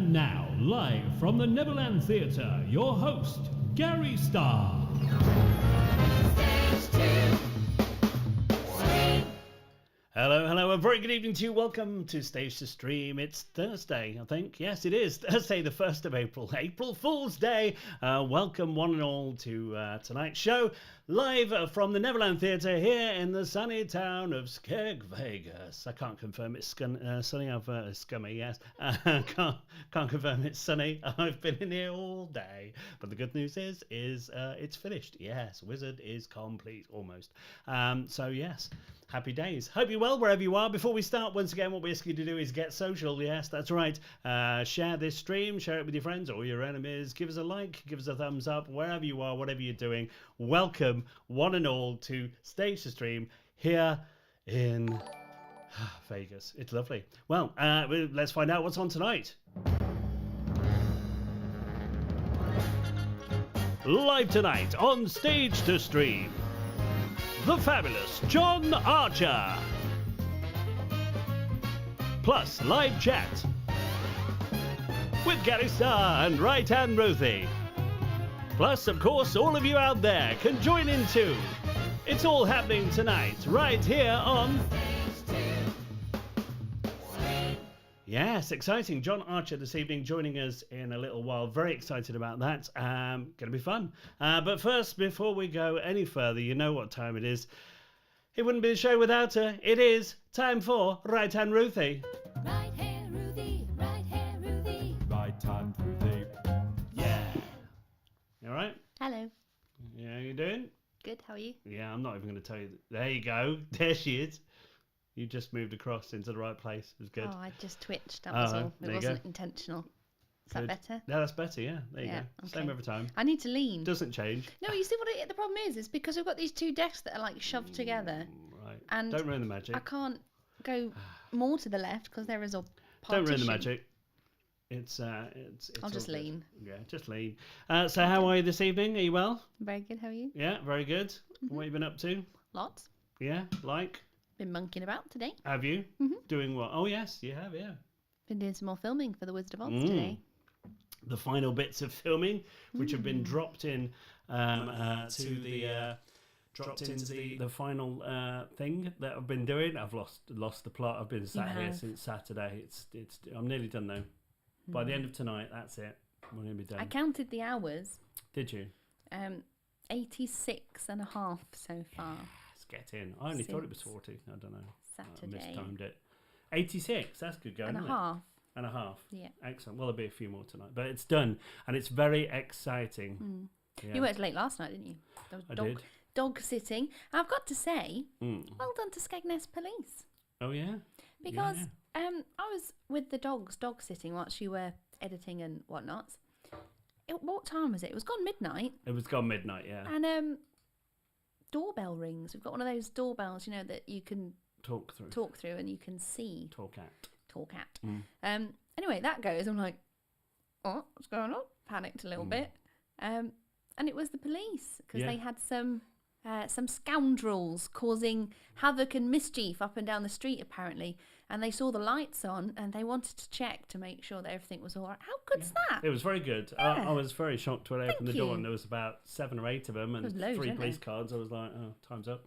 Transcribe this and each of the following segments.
And now, live from the Neverland Theatre, your host, Gary Starr. Hello, a very good evening to you. Welcome to Stage to Stream. It's Thursday, I think. Yes, it is Thursday, the 1st of April. April Fool's Day. Welcome one and all to tonight's show, live from the Neverland Theatre here in the sunny town of Skeg, Vegas. I can't confirm it's sunny. I've scummy, yes. Can't confirm it's sunny. I've been in here all day. But the good news is it's finished. Yes, Wizard is complete, almost. So yes, happy days. Hope you're well wherever you are. Before we start, once again, what we ask you to do is get social. Yes, that's right. Share this stream, share it with your friends or your enemies. Give us a like, give us a thumbs up, wherever you are, whatever you're doing. Welcome, one and all, to Stage to Stream here in Vegas. It's lovely. Well, let's find out what's on tonight. Live tonight on Stage to Stream, the fabulous John Archer. Plus live chat with Gary Starr and Right Hand Ruthie. Plus, of course, all of you out there can join in too. It's all happening tonight, right here on... Yes, exciting. John Archer this evening joining us in a little while. Very excited about that. Going to be fun. But first, before we go any further, you know what time it is. It wouldn't be a show without her. It is time for Right Hand Ruthie. Right hand Ruthie, right hand Ruthie. Right hand Ruthie. Yeah. You all right? Hello. Yeah, how you doing? Good, how are you? Yeah, I'm not even going to tell you. There you go. There she is. You just moved across into the right place. It was good. Oh, I just twitched, that was all. there It you wasn't go. intentional. Is Good. that better? Yeah, that's better, yeah. There you Yeah, go. okay. Same every time. I need to lean. Doesn't change. No, you see what the problem is because we've got these two desks that are like shoved together. Right. And Don't ruin the magic. I can't go more to the left because there is a Don't partition. ruin the magic. It's I'll all just good. lean. Yeah, just lean. So how are you this evening? Are you well? Very good, how are you? Yeah, very good. What have you been up to? Lots. Yeah, like? Been monkeying about today. Have you? Doing what? Oh, yes, you have, yeah. Been doing some more filming for the Wizard of Oz today. The final bits of filming, which have been dropped in into the final thing that I've been doing. I've lost the plot. I've been sat here since Saturday. I'm nearly done though. By the end of tonight, that's it. We're gonna be done. I counted the hours. Did you? 86 and a half so far. Let's get in. I only thought it was 40. I don't know. Saturday. I mistimed it. 86. That's good going. And a isn't it? half. And a half. Yeah. Excellent. Well, there'll be a few more tonight, but it's done, and it's very exciting. Yeah. You worked late last night, didn't you? There was I did. Dog sitting. I've got to say, well done to Skegness Police. Oh yeah. Because Yeah. I was with the dogs dog sitting whilst you were editing and whatnot. What time was it? It was gone midnight. It was gone midnight. Yeah. And doorbell rings. We've got one of those doorbells, you know, that you can Talk through and you can see. Talk at. Anyway, that goes. I'm like, oh, what's going on? Panicked a little bit. And it was the police because they had some scoundrels causing havoc and mischief up and down the street apparently, and they saw the lights on and they wanted to check to make sure that everything was all right. How good's that? It was very good. I was very shocked when I opened the door and there was about 7 or 8 of them and loads, 3 weren't police there? cards. I was like, oh, time's up.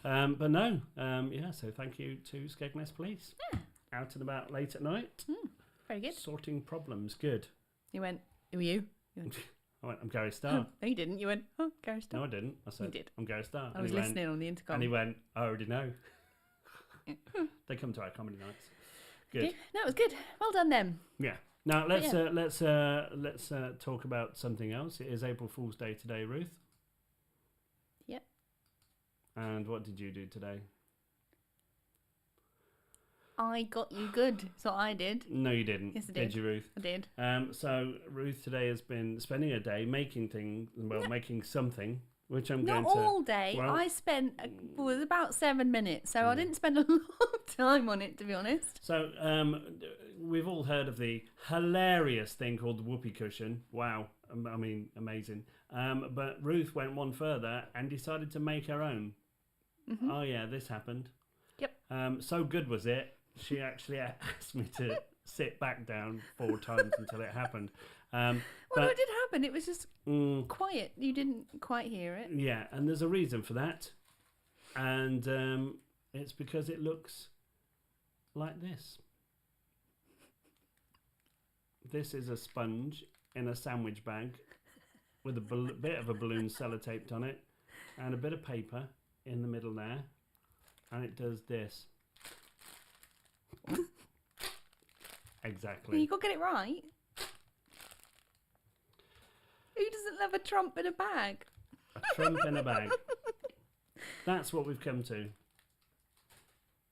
But no, so thank you to Skegness Police. Out and about late at night, Very good. sorting problems. Good. You went, who are you? You went, I went, I'm Gary Starr. no, you didn't. You went, oh, Gary Starr. No, I didn't. I said, You did. I'm Gary Starr. I was listening on the intercom. And he went, I already know. They come to our comedy nights. Good. No, it was good. Well done, them. Yeah. Now let's talk about something else. It is April Fool's Day today, Ruth. Yep. And what did you do today? I got you good. So I did. No, you didn't. Yes, I Did did. you, Ruth? I did. So Ruth today has been spending a day making things. Well, making something, which I'm Not going to. all day. Well, I spent was about 7 minutes, so I didn't spend a lot of time on it, to be honest. So we've all heard of the hilarious thing called the whoopee cushion. Wow, I mean, amazing. But Ruth went one further and decided to make her own. Oh yeah, this happened. Yep. So good was it. She actually asked me to sit back down 4 times until it happened. Well, no, it did happen. It was just quiet. You didn't quite hear it. Yeah, and there's a reason for that. And it's because it looks like this. This is a sponge in a sandwich bag with a bit of a balloon sellotaped on it and a bit of paper in the middle there. And it does this. Exactly. You got to get it right. Who doesn't love a trump in a bag? A trump in a bag. That's what we've come to. Do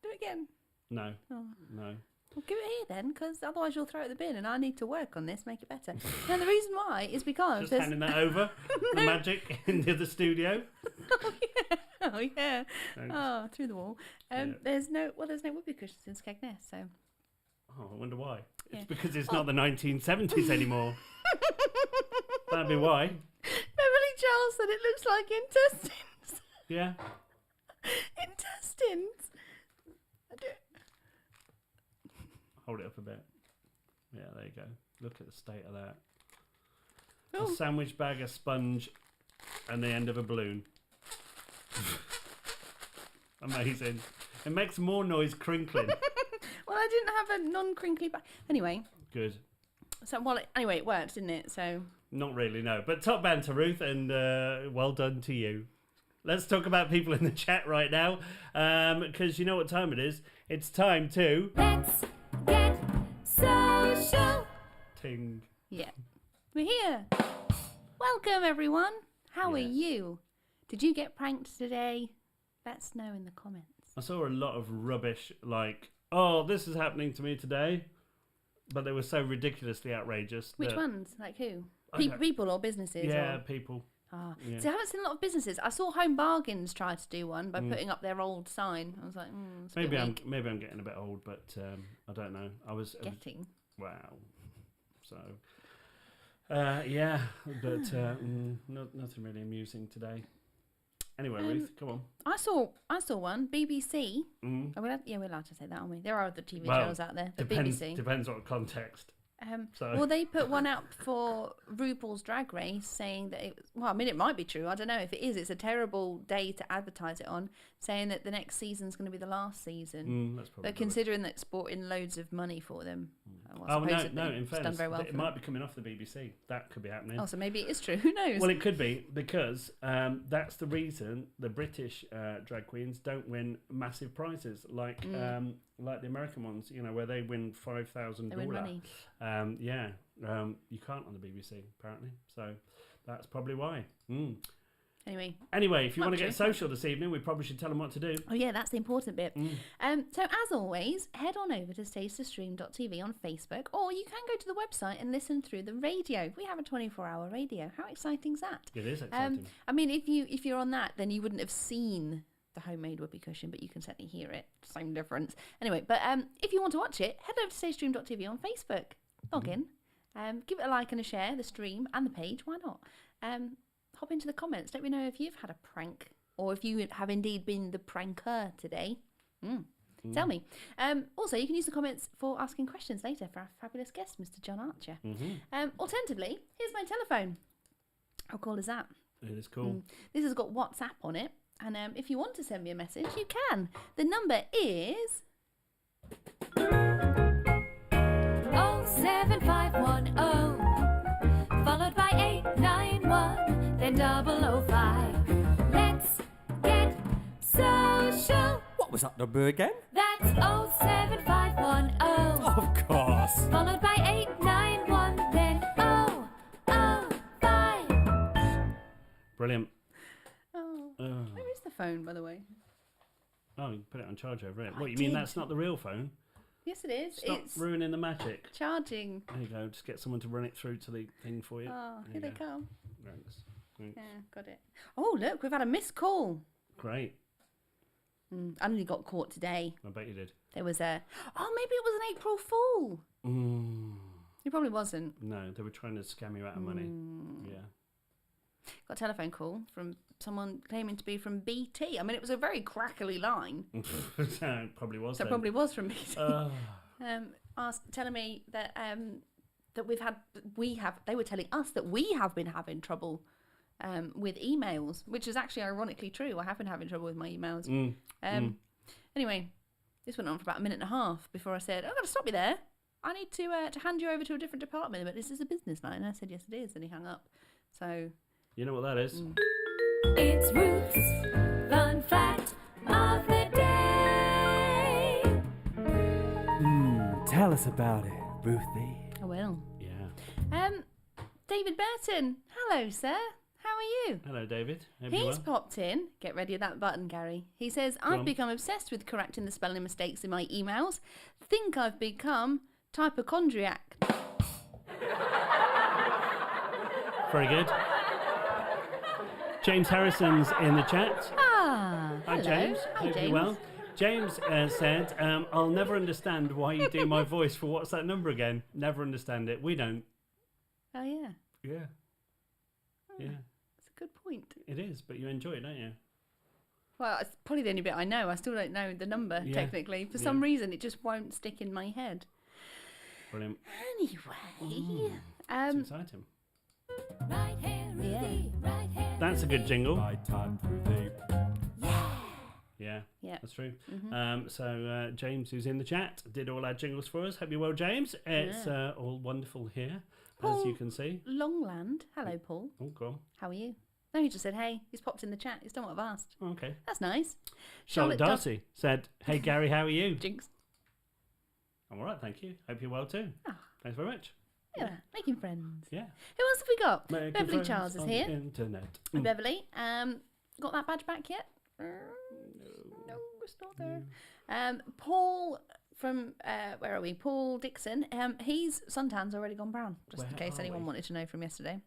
it again. No. Oh. No. Well, give it here then, because otherwise you'll throw it in the bin, and I need to work on this, make it better. Now the reason why is because Just handing that over. The magic into the studio. Oh yeah. Oh yeah. Thanks. Oh, through the wall. Yeah. There's no whoopee cushions in Skegness, so. Oh, I wonder why. Yeah. It's because it's not the 1970s anymore. That'd be why. Beverly Charles said it looks like intestines. Yeah. Intestines. Hold it up a bit. Yeah, there you go. Look at the state of that. Oh. A sandwich bag, a sponge, and the end of a balloon. Amazing. It makes more noise crinkling. Well, I didn't have a non-crinkly bag. Anyway. Good. So, anyway, it worked, didn't it? So. Not really, no. But top banter, Ruth, and well done to you. Let's talk about people in the chat right now, because you know what time it is. It's time to... Let's get social. Ting. Yeah. We're here. Welcome, everyone. How are you? Did you get pranked today? Let us know in the comments. I saw a lot of rubbish like, oh, this is happening to me today. But they were so ridiculously outrageous. Which ones? Like who? Okay. People or businesses? Yeah, or... people. Ah, Yeah. So I haven't seen a lot of businesses. I saw Home Bargains try to do one by putting up their old sign. I was like, it's a bit weak. maybe I'm getting a bit old, but I don't know. I was Getting. wow. So yeah, but nothing really amusing today. Anyway, Ruth, come on. I saw one. BBC. Mm. We're allowed to say that, aren't we? There are other TV Well, shows out there. The Depends BBC. what context. So. Well, they put one out for RuPaul's Drag Race saying that it might be true. I don't know if it is. It's a terrible day to advertise it on, saying that the next season's going to be the last season. That's probably but considering that it's brought in loads of money for them, no. In it's fairness, done very well. it might be coming off the BBC. That could be happening. Oh, so maybe it is true. Who knows? Well, it could be because that's the reason the British drag queens don't win massive prizes like the American ones. You know, where they win $5,000. They win money. You can't on the BBC apparently. So that's probably why. Anyway, if you want to get social this evening, we probably should tell them what to do. Oh yeah, that's the important bit. So as always, head on over to stagetostream.tv on Facebook, or you can go to the website and listen through the radio. We have a 24-hour radio. How exciting is that? It is exciting. I mean, if you're on that, then you wouldn't have seen the homemade whoopee cushion, but you can certainly hear it. Same difference. Anyway, but if you want to watch it, head over to stagestream.tv on Facebook. Log in. Give it a like and a share, the stream and the page. Why not? Hop into the comments. Let me know if you've had a prank or if you have indeed been the pranker today. Tell me. Also, you can use the comments for asking questions later for our fabulous guest, Mr. John Archer. Alternatively, here's my telephone. How cool is that? It is cool. This has got WhatsApp on it. And if you want to send me a message, you can. The number is 07510 followed by 891 then 005. Let's get social. What was that number again? That's 07510 Of course. followed by 891 then 005. Brilliant. where is the phone, by the way? Oh, you put it on charge over it. I What, you mean did. that's not the real phone? Yes, it is. Stop It's ruining the magic. charging. There you go. Just get someone to run it through to the thing for you. Oh, There here you they go. come. Thanks. Thanks. Yeah, got it. Oh, look, we've had a missed call. Great. I only got caught today. I bet you did. There was maybe it was an April Fool. Mm. It probably wasn't. No, they were trying to scam you out of money. Yeah. Got a telephone call from someone claiming to be from BT. I mean, it was a very crackly line. It probably was. So it then. probably was from BT. Oh. Telling me that that they were telling us that we have been having trouble with emails, which is actually ironically true. I have been having trouble with my emails. Anyway, this went on for about a minute and a half before I said, "I've got to stop you there. I need to hand you over to a different department, but this is a business line." And I said, "Yes, it is," and he hung up. So You know what that is? It's Ruth's fun fact of the day. Tell us about it, Ruthie. I will. Yeah. David Burton. Hello, sir. How are you? Hello, David. Hope you He's well? popped in. Get ready with that button, Gary. He says, I've become obsessed with correcting the spelling mistakes in my emails. Think I've become typochondriac. Very good. James Harrison's in the chat. Ah, Hi, hello. James. Hi, Hope James. you're well. James said, I'll never understand why you do my voice for what's that number again? Never understand it. We don't. Oh, yeah. Yeah. Yeah. That's a good point. It is, but you enjoy it, don't you? Well, it's probably the only bit I know. I still don't know the number, Yeah. technically. For some reason, it just won't stick in my head. Brilliant. Anyway. It's exciting. Right here, Ruthie, right here. That's a good jingle. My time, Ruthie. Yeah, Yeah. that's true. So James, who's in the chat, did all our jingles for us. Hope you're well, James. It's all wonderful here, as you can see. Longland. Hello, Paul. Oh, go on. How are you? No, he just said, hey. He's popped in the chat. He's done what I've asked. Oh, okay. That's nice. Charlotte Dub- Darcy said, hey, Gary, how are you? Jinx. I'm all right, thank you. Hope you're well too. Ah. Thanks very much. Yeah, making friends. Yeah. Who else have we got? Making Beverly friends Charles is on here. the internet. Hi, Beverly. Got that badge back yet? No, it's not there. Paul from where are we? Paul Dixon. His suntan's already gone brown. Just in Where case are anyone we? wanted to know from yesterday.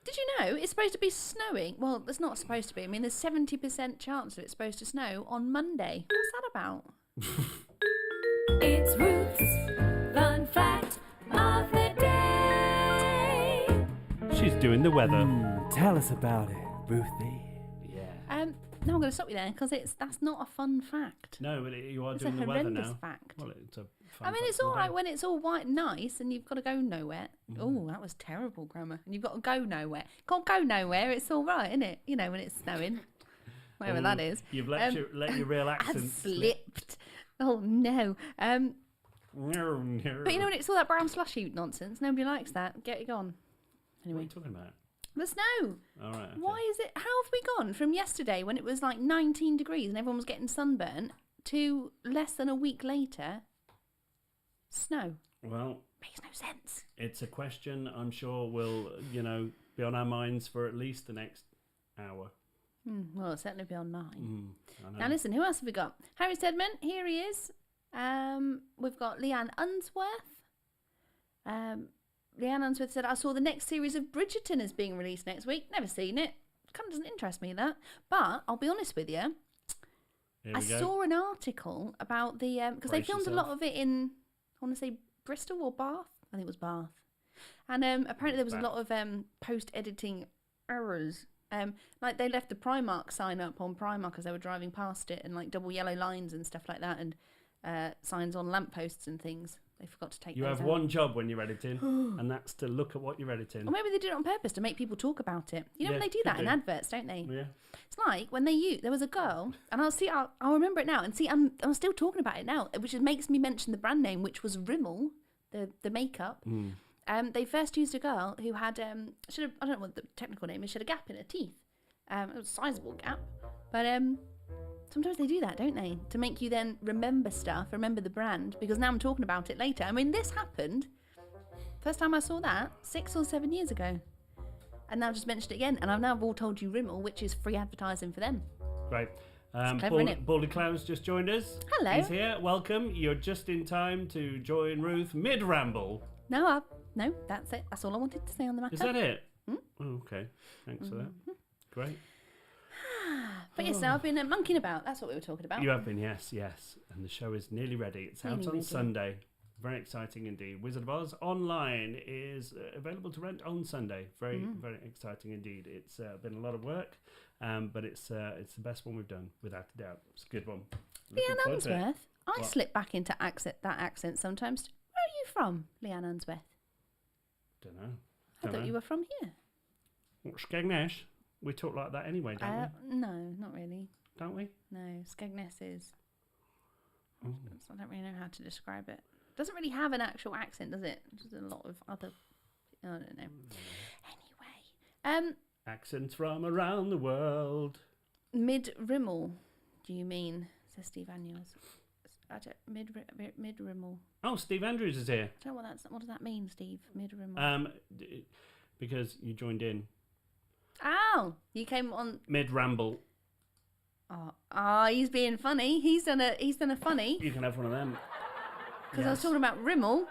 Did you know it's supposed to be snowing? Well, it's not supposed to be. I mean, there's 70% chance that it's supposed to snow on Monday. What's that about? It's Ruth's fun fact of the day. She's doing the weather. Tell us about it, Ruthie. Yeah. No, I'm going to stop you there because that's not a fun fact. No, but you are It's doing a the weather horrendous now. fact. Well, it's a fun I mean, fact it's of the all right day. when it's all white and nice and you've got to go nowhere. Oh, that was terrible grammar. And you've got to go nowhere. Can't go nowhere. It's all right, isn't it? You know, when it's snowing. Wherever Oh, that is. You've let your real I accent slipped. Oh, no. No, no. But you know, when it's all that brown slushy nonsense, nobody likes that. Get it gone. What are Anyway, you talking about? the snow. All right. Okay. Why is it? How have we gone from yesterday when it was like 19 degrees and everyone was getting sunburn to less than a week later, snow? Well, Makes no sense. it's a question I'm sure will, be on our minds for at least the next hour. Well, it'll certainly be on 9. I know. Now listen, who else have we got? Harry Stedman, here he is. We've got Leanne Unsworth. Leanne Unsworth said, I saw the next series of Bridgerton is being released next week. Never seen it. Kind of doesn't interest me, that. But I'll be honest with you. Here I we go. saw an article about the... Because they Brace filmed a yourself. lot of it in, I want to say, Bristol or Bath? I think it was Bath. And apparently there was a lot of post-editing errors. Like they left the Primark sign up on Primark as they were driving past it and like double yellow lines and stuff like that and signs on lampposts and things. They forgot to take You those have out. one job when you're editing, and that's to look at what you're editing. Or maybe they did it on purpose to make people talk about it. You know when Yeah, they do could that in do. adverts, don't they? Yeah. It's like when there was a girl, and I'll remember it now, and see, I'm still talking about it now, which makes me mention the brand name, which was Rimmel, the makeup. They first used a girl who had, I don't know what the technical name is, she had a gap in her teeth. It was a sizable gap, but sometimes they do that, don't they? To make you then remember stuff, remember the brand, because now I'm talking about it later. I mean, this happened, first time I saw that, 6 or 7 years ago. And now I've just mentioned it again, and I've now all told you Rimmel, which is free advertising for them. Great. clever, innit? Baldy Clown's just joined us. Hello. He's here. Welcome. You're just in time to join Ruth mid-ramble. No, that's it. That's all I wanted to say on the matter. Is that it? Oh, okay. Thanks for that. Great. But yes, now I've been monkeying about. That's what we were talking about. You have been, yes. And the show is nearly ready. It's out Nearly on ready. Sunday. Very exciting indeed. Wizard of Oz Online is available to rent on Sunday. Very exciting indeed. It's been a lot of work, but it's the best one we've done, without a doubt. It's a good one. Looking Leanne forward to it. Unsworth. I What? slip back into that accent sometimes. Where are you from, Leanne Unsworth? Don't know. I thought you were from here. Skegness. We talk like that anyway, don't No, not really. Don't we? No, Skegness is. Oh. I don't really know how to describe it. Doesn't really have an actual accent, does it? Just a lot of other. I don't know. Anyway, Accents from around the world. mid rimmel. Do you mean? Says Steve Daniels. Mid rimmel. Oh, Steve Andrews is here. I don't know what does that mean, Steve? Mid rimmel. Because you joined in Oh, you came on. mid ramble. Oh, he's being funny. He's done a funny You can have one of them. because I was talking about rimmel,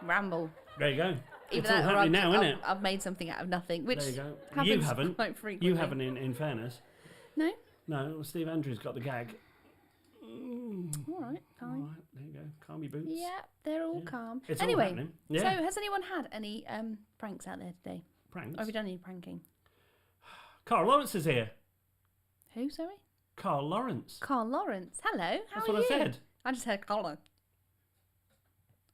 ramble. There you go. Either It's all that or happening now, isn't it? I've made something out of nothing, which There you go. happens You haven't. quite frequently. You haven't, in fairness. No. No, Steve Andrews got the gag. All right, All fine. right, there you go. Calm your boots. Yeah, they're all Yeah. calm. It's all Anyway, happening. so Yeah. has anyone had any pranks out there today? Pranks. Or have you done any pranking? Carl Lawrence is here. Who, sorry? Carl Lawrence. Carl Lawrence. Hello, how That's are what you? I said. I just heard Carl.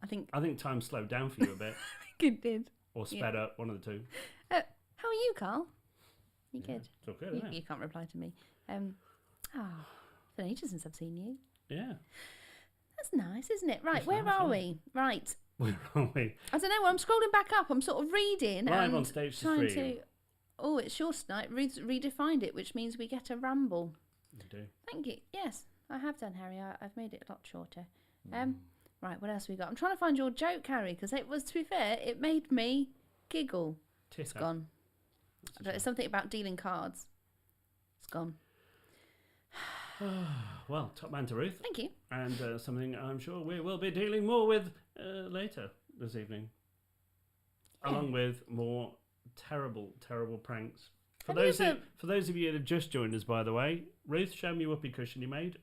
I think I think time slowed down for you a bit. it did. Or sped up, one of the two. How are you, Carl? You good? It's all good, You, isn't it? you can't reply to me. It's been ages since I've seen you. Yeah. That's nice, isn't it? Right, It's where nice, are yeah. we? Right. Where are we? I don't know. I'm scrolling back up. I'm sort of reading Live and on Stage to trying Stream. to. Oh, it's short tonight. Redefined it, which means we get a ramble. You do. Thank you. Yes, I have done, Harry. I've made it a lot shorter. Mm. Right. What else we got? I'm trying to find your joke, Harry, because it was, to be fair, it made me giggle. It's Titter. gone. That's a But it's something about dealing cards. It's gone. shame. Well, top man to Ruth. Thank you. And something I'm sure we will be dealing more with later this evening. Yeah. Along with more terrible, terrible pranks. For Have you those, ever- for those of you that have just joined us, by the way, Ruth, show me your whoopee cushion you made.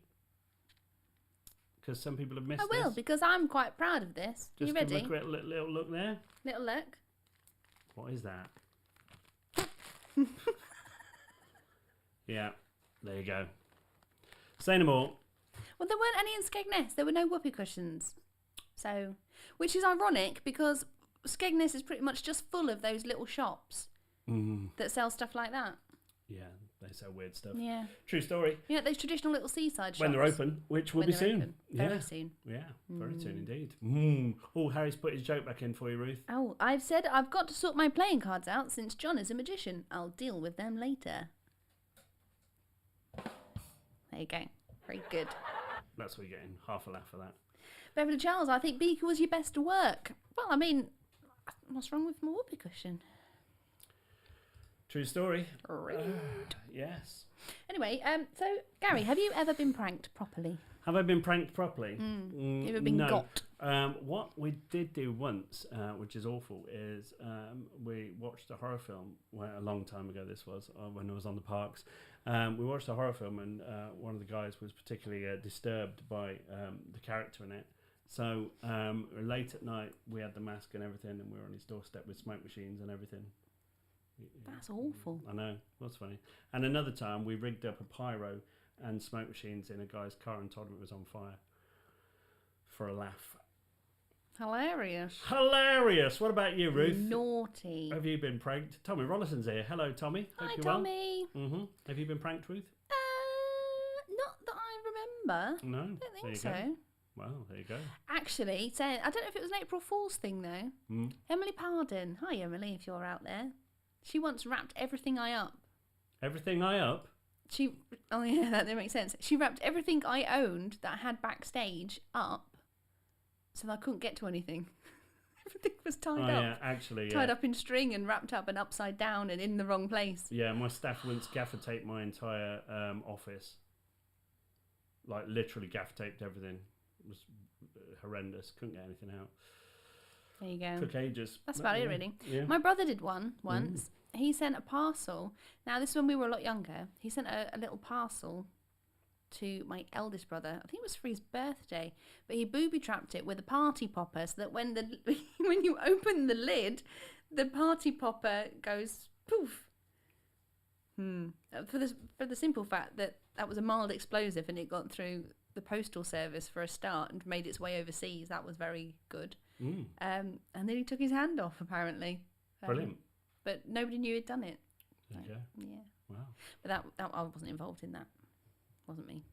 Because some people have missed I will, this. because I'm quite proud of this. Are Just you give ready? them a quick little look there. Little look. What is that? Yeah, there you go. Say no more. Well, there weren't any in Skegness. There were no whoopee cushions. So, which is ironic because Skegness is pretty much just full of those little shops that sell stuff like that. Yeah, they sell weird stuff. Yeah. True story. You know, those traditional little seaside shops. When they're open, which will When be they're soon. open. Very Yeah. soon. Yeah, very soon indeed. Oh, Harry's put his joke back in for you, Ruth. Oh, I've said I've got to sort my playing cards out since John is a magician. I'll deal with them later. There you go. Very good. That's what you're getting. Half a laugh for that. Beverly Charles, I think Beaker was your best work. Well, I mean, what's wrong with my whoopee cushion? True story. Rude. Yes. Anyway, so Gary, have you ever been pranked properly? Have I been pranked properly? Have you ever been no. got? What we did do once, which is awful, is we watched a horror film a long time ago. This was when I was on the parks. We watched a horror film, and one of the guys was particularly disturbed by the character in it. So late at night, we had the mask and everything, and we were on his doorstep with smoke machines and everything. That's awful. I know, that's funny. And another time, we rigged up a pyro and smoke machines in a guy's car and told him it was on fire for a laugh. Hilarious. Hilarious! What about you, Ruth? Naughty. Have you been pranked? Tommy Rollison's here. Hello, Tommy. Hope Hi, you're Tommy. Well. Have you been pranked, Ruth? Not that I remember. No. I don't There think you so. go. Well, there you go. Actually, I don't know if it was an April Fool's thing though. Emily Pardon. Hi, Emily, if you're out there. She once wrapped everything I up. Everything I up? Oh yeah, that makes sense. She wrapped everything I owned that I had backstage up, so that I couldn't get to anything. Everything was tied up. Yeah, actually, Tied up in string and wrapped up and upside down and in the wrong place. Yeah, my staff once gaffer taped my entire office. Like, literally gaffer taped everything. It was horrendous. Couldn't get anything out. There you go. Took ages. That's But, about it, yeah. really. Yeah. My brother did one once. He sent a parcel. Now, this is when we were a lot younger. He sent a little parcel to my eldest brother. I think it was for his birthday, but he booby-trapped it with a party popper so that when when you open the lid, the party popper goes poof. For the simple fact that was a mild explosive and it got through the postal service for a start and made its way overseas. That was very good. And then he took his hand off, apparently. Brilliant. But nobody knew he'd done it. Okay. Yeah. Wow. But that I wasn't involved in that. Wasn't me.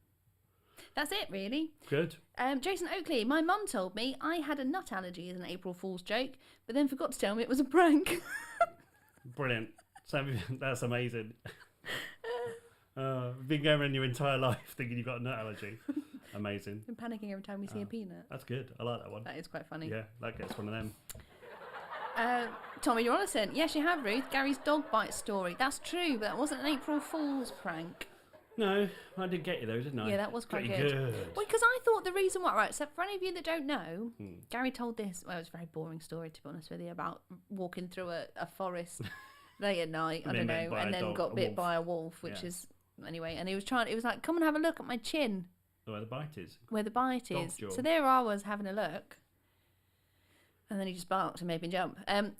That's it, really. Good. Jason Oakley, my mum told me I had a nut allergy as an April Fool's joke, but then forgot to tell me it was a prank. Brilliant. So that's amazing. Been going around your entire life thinking you've got a nut allergy. Amazing. I'm panicking every time we see a peanut. That's good. I like that one. That is quite funny. Yeah, that gets one of them. Tommy, you're innocent. Yes, you have, Ruth. Gary's dog bite story. That's true, but that wasn't an April Fool's prank. No, I did get you though, didn't I? Yeah, that was quite Pretty good. Well, because I thought the reason why, right, so for any of you that don't know, Gary told this, well, it was a very boring story, to be honest with you, about walking through a forest late at night, I don't know, and then got bit by a wolf, which is, anyway, and he was like, come and have a look at my chin. Where the bite is. Where the bite Dog is. jaw. So there I was having a look. And then he just barked and made me jump.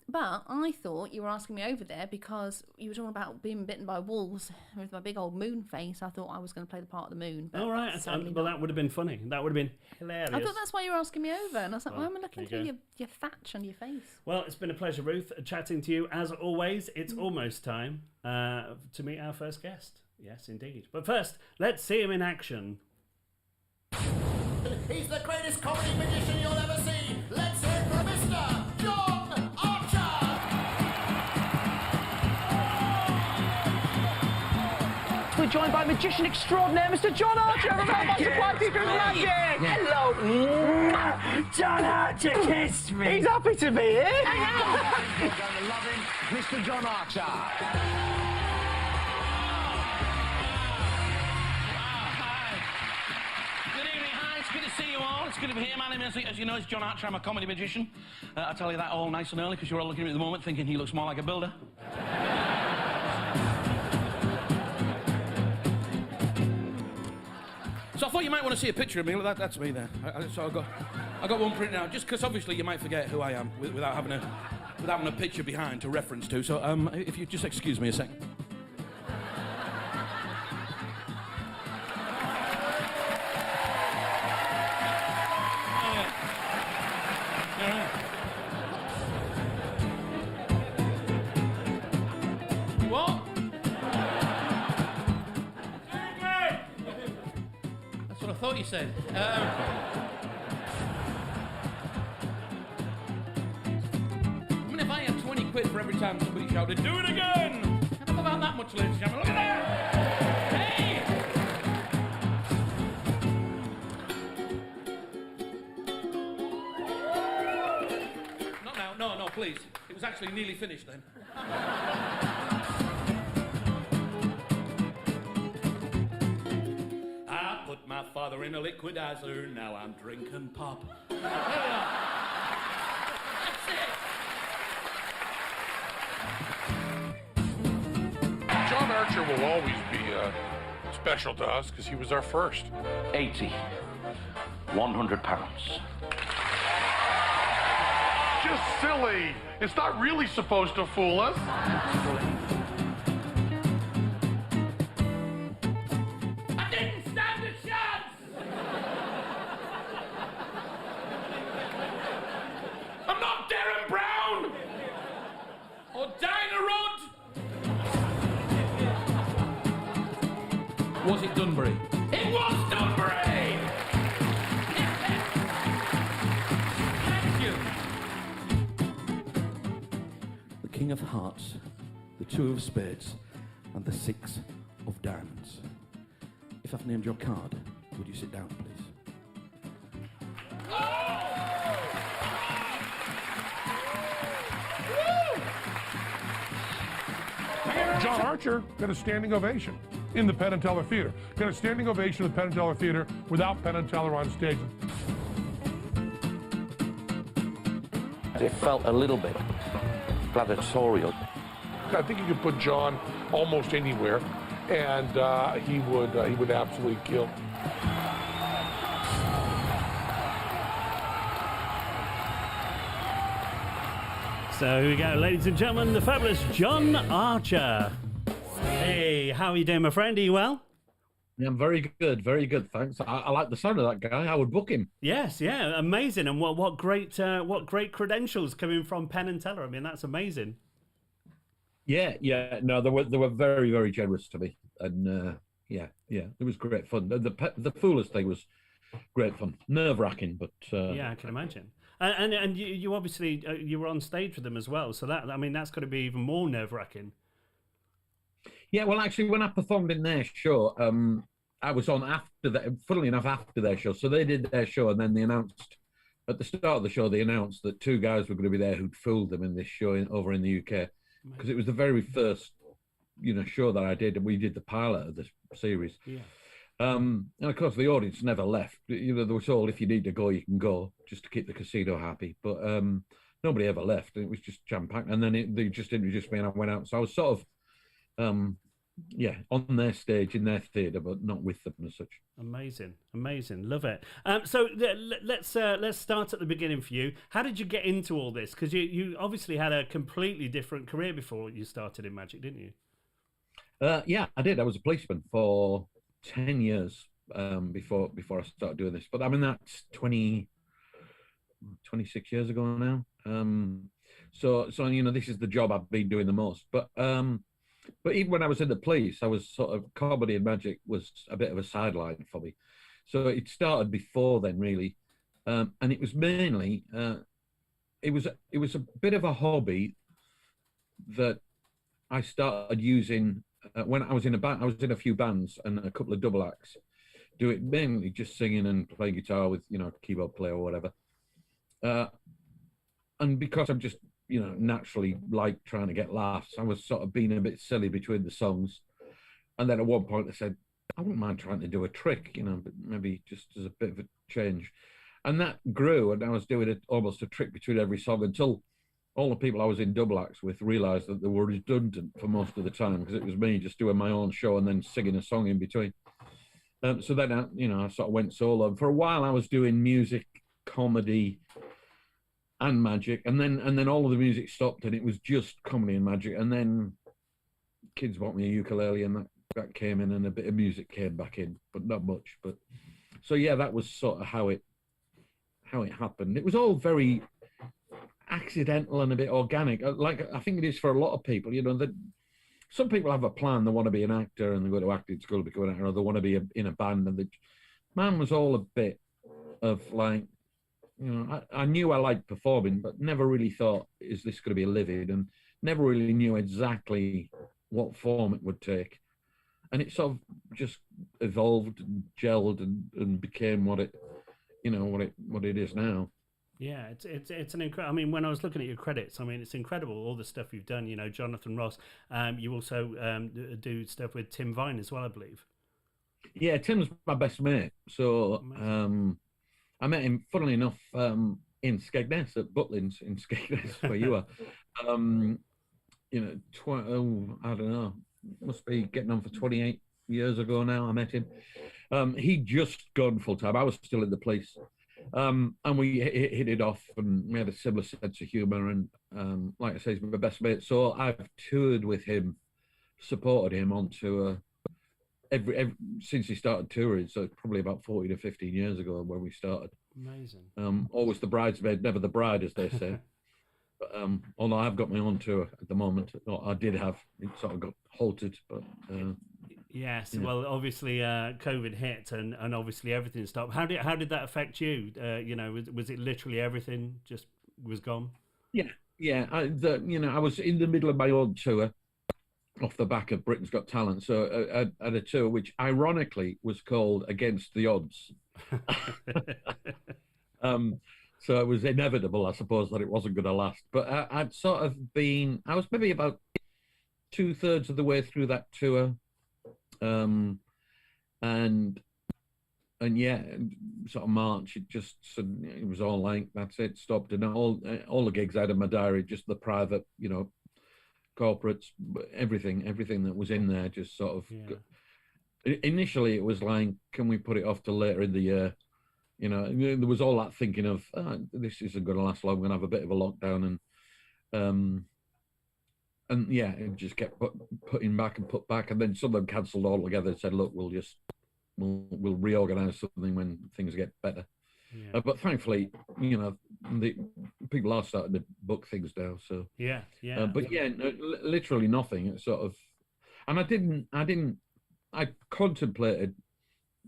But I thought you were asking me over there because you were talking about being bitten by wolves with my big old moon face. I thought I was going to play the part of the moon. But All right. Well, that would have been funny. That would have been hilarious. I thought that's why you were asking me over. And I was like, why am I looking through your thatch on your face? Well, it's been a pleasure, Ruth, chatting to you. As always, it's almost time to meet our first guest. Yes, indeed. But first, let's see him in action. He's the greatest comedy magician you'll ever see. Let's hear it for Mr. John Archer. We're joined by magician extraordinaire, Mr. John Archer. Everyone wants to play people's magic. Hello. John Archer kissed me. He's happy to be here. You're going to love him, Mr. John Archer. Good evening, hi, it's good to see you all. It's good to be here. My name is, as you know, it's John Archer. I'm a comedy magician. I tell you that all nice and early because you're all looking at me at the moment thinking he looks more like a builder. So I thought you might want to see a picture of me. Well, that's me there. So I got one printed out just because obviously you might forget who I am without having a picture behind to reference to. So if you just excuse me a second. What? That's what I thought you said. I mean, if I had 20 quid for every time somebody shouted, "Do it again!" I don't know about that much, ladies and gentlemen. Look at that! Hey! Not now. No, please. It was actually nearly finished then. I put my father in a liquidizer, now I'm drinking pop. There we are. That's it. John Archer will always be special to us because he was our first. 80. 100 pounds. Just silly. It's not really supposed to fool us. I didn't stand a chance! I'm not Darren Brown! Or Dinah Rudd! Was it Dunbury? It was Dunbury! Thank you! The King of Hearts, the Two of Spades, and the Six of Diamonds. If I've named your card, would you sit down, please? John Archer got a standing ovation in the Penn and Teller Theater. Got a standing ovation at the Penn and Teller Theater without Penn and Teller on stage. It felt a little bit gladiatorial. I think you could put John almost anywhere, and he would absolutely kill. So here we go, ladies and gentlemen, the fabulous John Archer. Hey, how are you doing, my friend? Are you well? Yeah, I'm very good, thanks. I like the sound of that guy. I would book him. Yes, yeah, amazing. And what great credentials coming from Penn and Teller. I mean, that's amazing. Yeah. No, they were very, very generous to me, and yeah, it was great fun. The Foolish thing was great fun, nerve-wracking, but yeah, I can imagine. And you obviously you were on stage with them as well, so that, I mean, that's got to be even more nerve-wracking. Yeah, well, actually, when I performed in their show, I was on after that. Funnily enough, after their show, so they did their show, and then they announced at the start of the show, they announced that two guys were going to be there who'd fooled them in this show over in the UK, because it was the very first, show that I did, and we did the pilot of the series. Yeah. And of course, the audience never left. They were told if you need to go, you can go, just to keep the casino happy. But nobody ever left. It was just jam-packed. And then they just introduced me, and I went out. So I was sort of, on their stage in their theatre, but not with them as such. Amazing, love it. So let's start at the beginning for you. How did you get into all this? Because you obviously had a completely different career before you started in magic, didn't you? Yeah, I did. I was a policeman for 10 years before I started doing this. But I mean, that's 26 years ago now. So this is the job I've been doing the most. But even when I was in the police, I was sort of, comedy and magic was a bit of a sideline for me. So it started before then, really. And it was mainly, it was a bit of a hobby that I started using when I was in a band. I was in a few bands and a couple of double acts. Do it mainly just singing and playing guitar with, keyboard player or whatever. And because I'm just, naturally like trying to get laughs, I was sort of being a bit silly between the songs. And then at one point I said, I wouldn't mind trying to do a trick, but maybe just as a bit of a change. And that grew, and I was doing almost a trick between every song until all the people I was in double acts with realised that they were redundant for most of the time, because it was me just doing my own show and then singing a song in between. So then, I sort of went solo. And for a while I was doing music, comedy, and magic, and then all of the music stopped, and it was just comedy and magic. And then kids bought me a ukulele, and that came in, and a bit of music came back in, but not much. But so yeah, that was sort of how it happened. It was all very accidental and a bit organic, like I think it is for a lot of people. That some people have a plan, they want to be an actor and they go to acting school to become an actor, or they want to be in a band. And mine was all a bit of like, I knew I liked performing, but never really thought, is this going to be a living? And never really knew exactly what form it would take. And it sort of just evolved and gelled and became what it is now. Yeah, it's an incredible. I mean, when I was looking at your credits, I mean, it's incredible all the stuff you've done. Jonathan Ross. You also do stuff with Tim Vine as well, I believe. Yeah, Tim's my best mate. So I met him, funnily enough, in Skegness at Butlins in Skegness, where you are. I don't know, must be getting on for 28 years ago now. I met him. He'd just gone full time. I was still in the police. And we hit it off, and we had a similar sense of humour. And like I say, he's my best mate. So I've toured with him, supported him on tour every since he started touring. So probably about 40 to 15 years ago when we started. Amazing. Always the bridesmaid, never the bride, as they say. But although I've got my own tour at the moment, I did have, it sort of got halted, but. Yes, yeah. Well, obviously COVID hit, and obviously everything stopped. How did that affect you? Was it literally everything just was gone? Yeah. I was in the middle of my own tour, off the back of Britain's Got Talent. So I had a tour which, ironically, was called Against the Odds. So it was inevitable, I suppose, that it wasn't going to last. But I was maybe about 2/3 of the way through that tour. And yeah, sort of March, it was all like, that's it, stopped. And all the gigs I had in my diary, just the private, corporates, everything that was in there, just sort of. Yeah. Initially, it was like, can we put it off till later in the year? There was all that thinking of, this isn't going to last long. I'm going to have a bit of a lockdown, And yeah, it just kept putting back and put back, and then some of them cancelled altogether and said, "Look, we'll reorganise something when things get better." Yeah. But thankfully, you know, the people are starting to book things now. So yeah, yeah. but yeah, literally nothing. It's sort of, and I contemplated.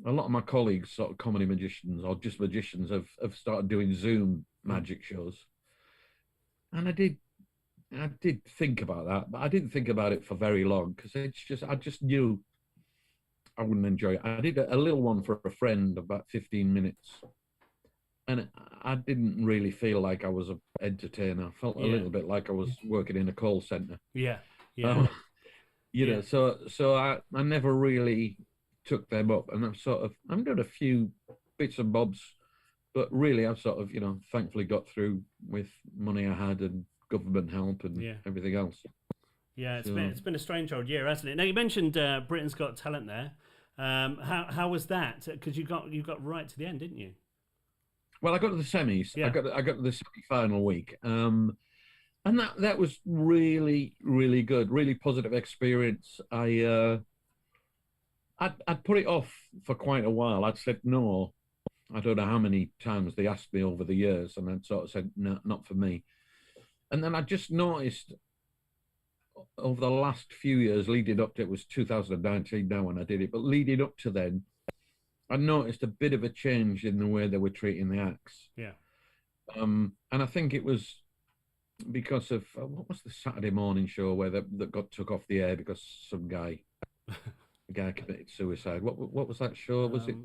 A lot of my colleagues, sort of comedy magicians or just magicians, have started doing Zoom magic shows, and I did think about that, but I didn't think about it for very long because I just knew I wouldn't enjoy it. I did a little one for a friend, about 15 minutes, and I didn't really feel like I was an entertainer. I felt a little bit like I was working in a call center. Yeah, yeah. You know, so I never really took them up, and I'm doing a few bits and bobs, but really I've sort of, you know, thankfully got through with money I had and government help and everything else. Yeah, it's been a strange old year, hasn't it? Now you mentioned Britain's Got Talent there. How was that? Because you got right to the end, didn't you? Well, I got to the semis. Yeah. I got to the semi-final week, and that was really, really good, really positive experience. I'd put it off for quite a while. I'd said no. I don't know how many times they asked me over the years, and I'd sort of said no, not for me. And then I just noticed over the last few years leading up to, it was 2019 now when I did it, but leading up to then, I noticed a bit of a change in the way they were treating the acts. Yeah. And I think it was because of, what was the Saturday morning show where that got took off the air because some guy committed suicide. What was that show? Was it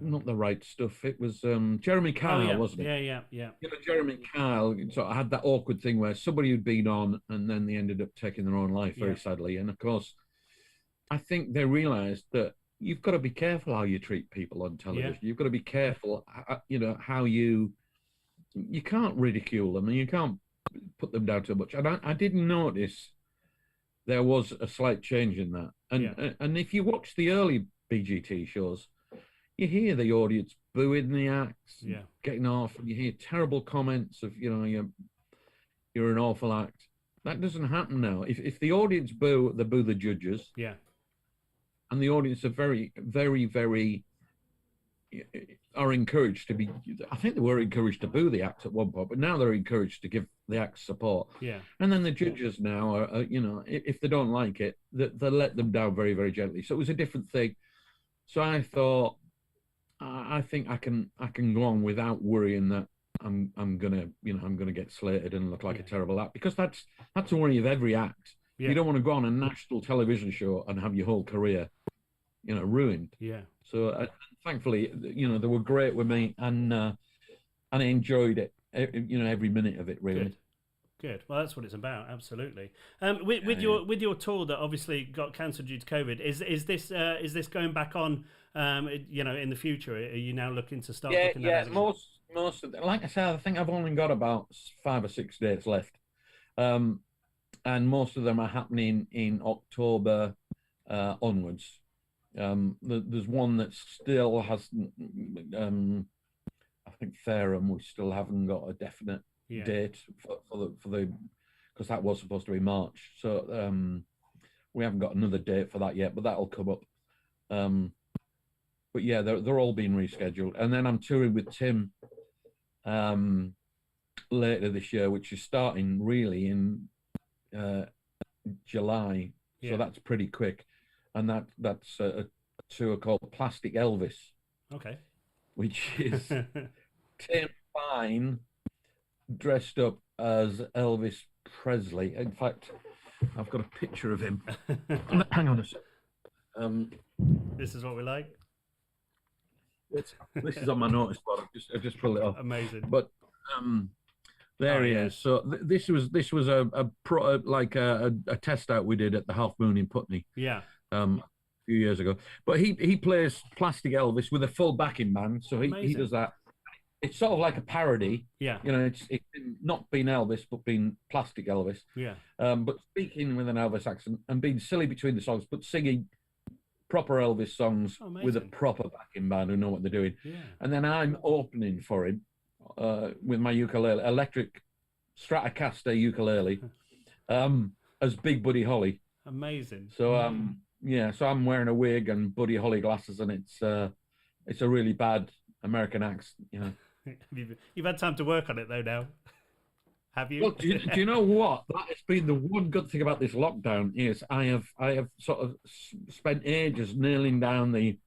not The Right Stuff? It was Jeremy Kyle, wasn't it? Yeah. You know, Jeremy Kyle sort of had that awkward thing where somebody had been on and then they ended up taking their own life very sadly. And of course, I think they realised that you've got to be careful how you treat people on television. You've got to be careful, you know, how you can't ridicule them and you can't put them down too much. And I did notice there was a slight change in that. And if you watch the early BGT shows, you hear the audience booing the acts, getting off, and you hear terrible comments of, you know, you're an awful act. That doesn't happen now. If the audience boo, they boo the judges. Yeah. And the audience are very, very, very are encouraged to be. I think they were encouraged to boo the act at one point, but now they're encouraged to give the act support. Yeah. And then the judges now are you know, if they don't like it, they let them down very, very gently. So it was a different thing. So I thought, I think I can go on without worrying that I'm gonna get slated and look like a terrible act, because that's a worry of every act. Yeah. You don't want to go on a national television show and have your whole career, you know, ruined. Yeah. So thankfully, you know, they were great with me, and I enjoyed it. You know, every minute of it, really. Good. Well, that's what it's about. Absolutely. With your tour that obviously got cancelled due to COVID, is this going back on? You know, in the future, are you now looking to start? Yeah. Most of the, like I said, I think I've only got about 5 or 6 dates left, and most of them are happening in October onwards. There's one that still hasn't. I think Fareham, we still haven't got a definite date for the because that was supposed to be March. So we haven't got another date for that yet, but that'll come up. But yeah, they're all being rescheduled, and then I'm touring with Tim later this year, which is starting really in July. So that's pretty quick, and that's a tour called Plastic Elvis. Okay. Which is Tim Fine dressed up as Elvis Presley. In fact, I've got a picture of him. Hang on a sec. This is what we like. This is on my notice board. I just pulled it off. Amazing. But there he is. So this was a test out we did at the Half Moon in Putney. Yeah. A few years ago. But he plays Plastic Elvis with a full backing band. So he does that. It's sort of like a parody. Yeah. You know, it's not been Elvis, but been Plastic Elvis. Yeah. But speaking with an Elvis accent and being silly between the songs, but singing proper Elvis songs with a proper backing band who know what they're doing. Yeah. And then I'm opening for him with my ukulele, electric Stratocaster ukulele, as Big Buddy Holly. Amazing. So yeah, so I'm wearing a wig and Buddy Holly glasses, and it's a really bad American accent, you know. You've had time to work on it though now. Have you? Well, do you know what? That has been the one good thing about this lockdown is I have sort of spent ages nailing down the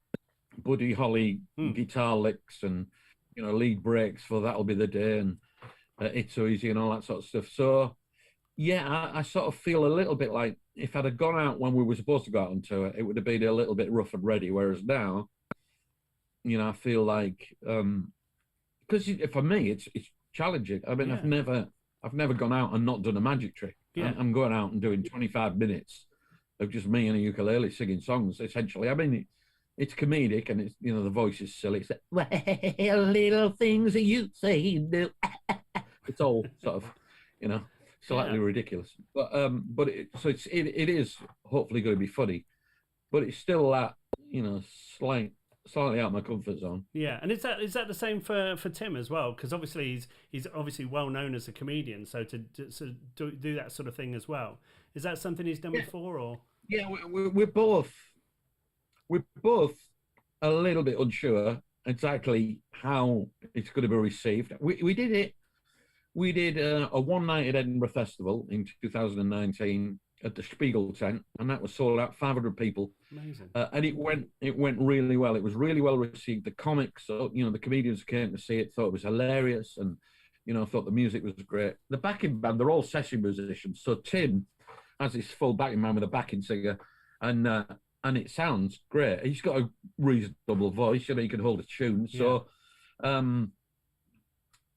Buddy Holly guitar licks and, you know, lead breaks for That'll Be the Day and It's So Easy and all that sort of stuff. So yeah, I sort of feel a little bit like if I'd have gone out when we were supposed to go out on tour, it would have been a little bit rough and ready. Whereas now, you know, I feel like because for me it's challenging. I mean, I've never gone out and not done a magic trick. Yeah. I'm going out and doing 25 minutes of just me and a ukulele singing songs, essentially. I mean, it's comedic and it's, you know, the voice is silly. It's like, well, little things that you say do. It's all sort of, you know, slightly ridiculous. But it is hopefully going to be funny. But it's still that, you know, slightly out of my comfort zone. Yeah, and is that the same for Tim as well? Because obviously he's obviously well known as a comedian, so to do that sort of thing as well. Is that something he's done before, or? Yeah, we're both a little bit unsure exactly how it's going to be received. We did a one night at Edinburgh Festival in 2019 at the Spiegel tent, and that was sold out, 500 people. Amazing. And it went really well. It was really well received. The comics, you know, the comedians came to see it, thought it was hilarious, and, you know, thought the music was great. The backing band, they're all session musicians. So Tim has his full backing band with a backing singer, and it sounds great. He's got a reasonable voice, you know, he can hold a tune. So,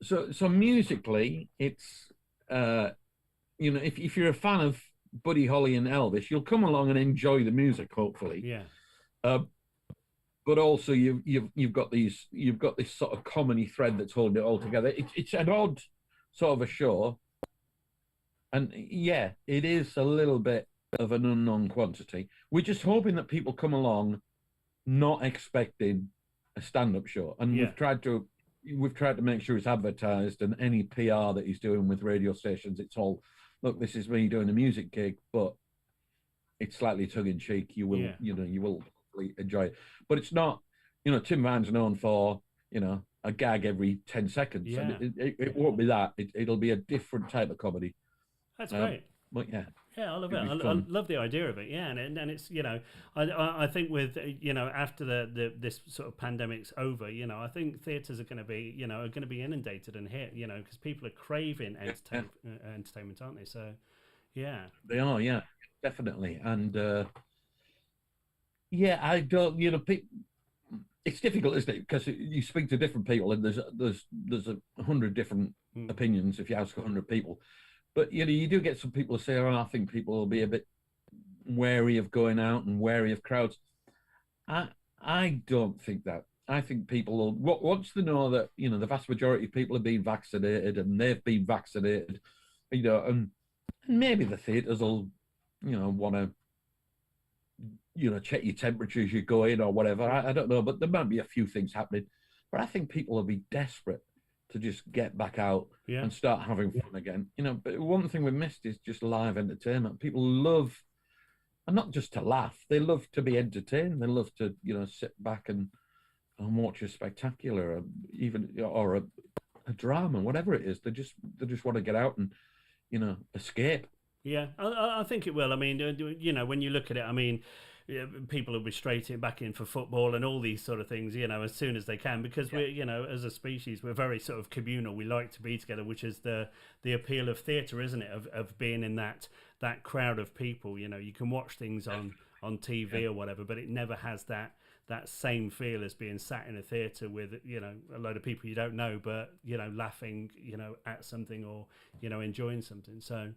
so musically, it's you know, if you're a fan of Buddy Holly and Elvis, you'll come along and enjoy the music, hopefully. Yeah. But also you've got this sort of comedy thread that's holding it all together. It's an odd sort of a show, and yeah, it is a little bit of an unknown quantity. We're just hoping that people come along not expecting a stand-up show, and we've tried to make sure it's advertised, and any PR that he's doing with radio stations, it's all, look, this is me doing a music gig, but it's slightly tongue-in-cheek. You will, you know, you will hopefully enjoy it. But it's not, you know, Tim Van's known for, you know, a gag every 10 seconds. Yeah. And it won't be that. It'll be a different type of comedy. That's great. But yeah. Yeah, I love it. I love the idea of it. Yeah, and it's, you know, I think with, you know, after this sort of pandemic's over, you know, I think theatres are going to be, you know, inundated and hit, you know, because people are craving entertainment, aren't they? So, yeah, they are. Yeah, definitely. And yeah, I don't, you know, it's difficult, isn't it? Because you speak to different people, and there's 100 different opinions if you ask 100 people. But, you know, you do get some people who say, oh, I think people will be a bit wary of going out and wary of crowds. I don't think that. I think people will, once they know that, you know, the vast majority of people have been vaccinated and they've been vaccinated, you know, and maybe the theatres will, you know, want to, you know, check your temperature as you go in or whatever. I don't know, but there might be a few things happening. But I think people will be desperate to just get back out and start having fun again. You know, but one thing we missed is just live entertainment. People love, and not just to laugh, they love to be entertained. They love to, you know, sit back and watch a spectacular, or a drama, whatever it is. They just want to get out and, you know, escape. Yeah, I think it will. I mean, you know, when you look at it, I mean, people will be straight back in for football and all these sort of things, you know, as soon as they can, because we're, you know, as a species, we're very sort of communal. We like to be together, which is the appeal of theatre, isn't it? Of being in that crowd of people. You know, you can watch things on TV or whatever, but it never has that same feel as being sat in a theatre with, you know, a load of people you don't know, but, you know, laughing, you know, at something, or, you know, enjoying something. So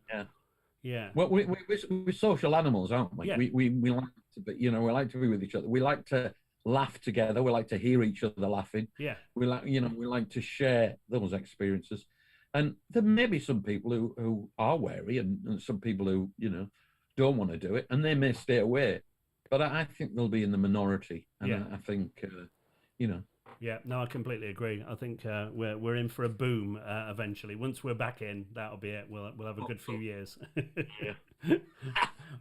yeah. Well, we're social animals, aren't we? Yeah. We like to be, you know, we like to be with each other. We like to laugh together. We like to hear each other laughing. Yeah. We like to share those experiences. And there may be some people who are wary, and some people who, you know, don't want to do it, and they may stay away. But I think they'll be in the minority. And I think, you know. Yeah, no, I completely agree. I think we're in for a boom eventually. Once we're back in, that'll be it. We'll have a good few years.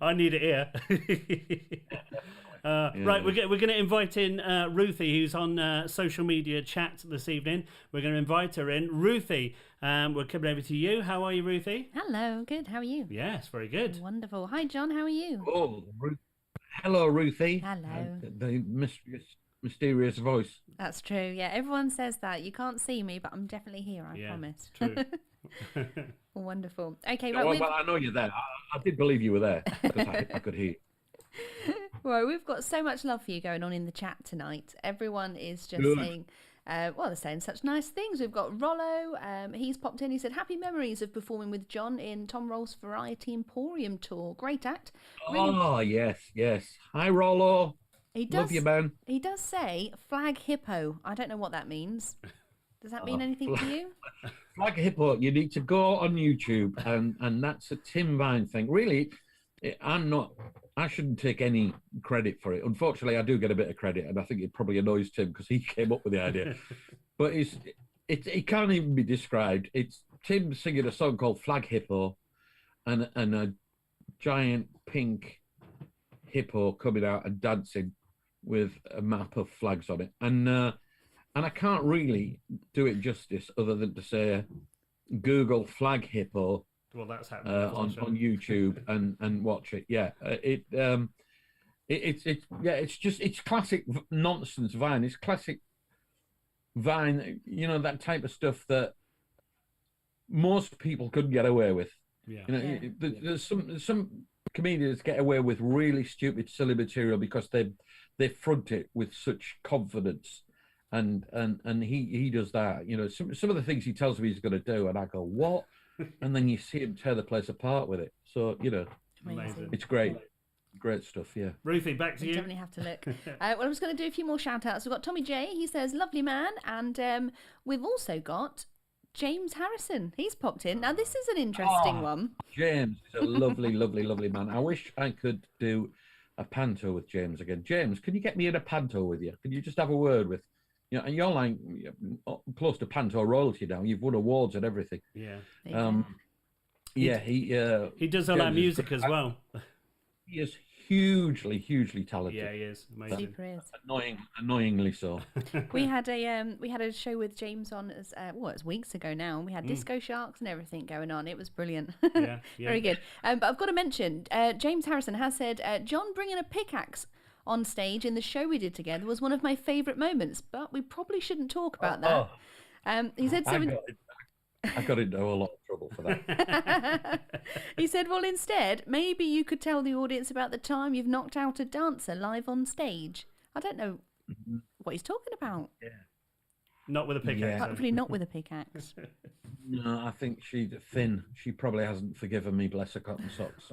I need it here. Right, we're going to invite in Ruthie, who's on social media chat this evening. We're going to invite her in. Ruthie, we're coming over to you. How are you, Ruthie? Hello, good. How are you? Yes, very good. Wonderful. Hi, John. How are you? Oh, hello, Ruthie. Hello. The mysterious voice. That's true. Yeah, everyone says that. You can't see me, but I'm definitely here. I promise. True. Wonderful. Okay, Well, right. well, I know you're there. I did believe you were there because I could hear. Well, we've got so much love for you going on in the chat tonight. Everyone is just saying, they're saying such nice things. We've got Rollo. He's popped in. He said, happy memories of performing with John in Tom Rolfe's Variety Emporium tour. Great act. Really... Oh, yes. Hi, Rollo. He does, love you, man. He does say flag hippo. I don't know what that means. Does that mean anything to you? Flag hippo, you need to go on YouTube, and that's a Tim Vine thing. Really, I shouldn't take any credit for it. Unfortunately, I do get a bit of credit, and I think it probably annoys Tim because he came up with the idea. But it can't even be described. It's Tim singing a song called Flag Hippo, and a giant pink hippo coming out and dancing with a map of flags on it. And I can't really do it justice other than to say Google flag hippo. Well, that's happening on YouTube and watch it. Yeah, it's classic nonsense Vine. It's classic Vine. You know, that type of stuff that most people couldn't get away with. Yeah. You know, there's some comedians get away with really stupid, silly material because they front it with such confidence. And he does that. You know, some of the things he tells me he's going to do, and I go, what? And then you see him tear the place apart with it. So, you know, amazing. It's great. Great stuff, yeah. Ruthie, back to you. Definitely have to look. Well, I'm just going to do a few more shout outs. We've got Tommy J. He says, lovely man. And we've also got James Harrison. He's popped in. Now, this is an interesting one. James is a lovely, lovely, lovely man. I wish I could do a panto with James again. James, can you get me in a panto with you? Can you just have a word with... You know, and you're like close to panto royalty now. You've won awards and everything. Yeah. He does all our music as well. He is hugely, hugely talented. Yeah, he is amazing. Super is. Annoyingly so. We had a show with James on as it was weeks ago now, and we had Disco Sharks and everything going on. It was brilliant. Yeah. Very good. But I've got to mention, James Harrison has said, John bringing a pickaxe on stage in the show we did together was one of my favourite moments, but we probably shouldn't talk about that. He said I got into a lot of trouble for that. He said, well, instead, maybe you could tell the audience about the time you've knocked out a dancer live on stage. I don't know what he's talking about. Yeah. Not with a pickaxe. Hopefully not with a pickaxe. No, I think she's thin. She probably hasn't forgiven me, bless her cotton socks.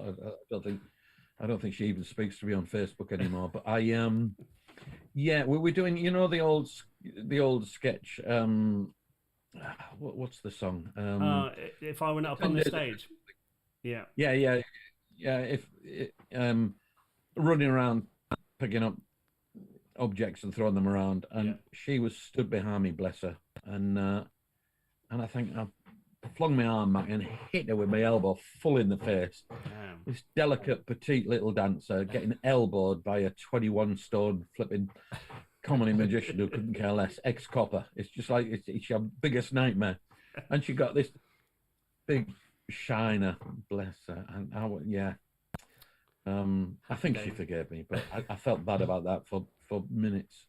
I don't think she even speaks to me on Facebook anymore. But we're doing, you know, the old sketch. What's the song? If I went up on the stage. Yeah. If running around picking up objects and throwing them around, and she was stood behind me, bless her, and I think I flung my arm back and hit her with my elbow full in the face. Damn. This delicate, petite little dancer getting elbowed by a 21-stone flipping comedy magician who couldn't care less, ex-copper. It's just like, it's your biggest nightmare. And she got this big shiner, bless her. And I think she forgave me, but I felt bad about that for minutes.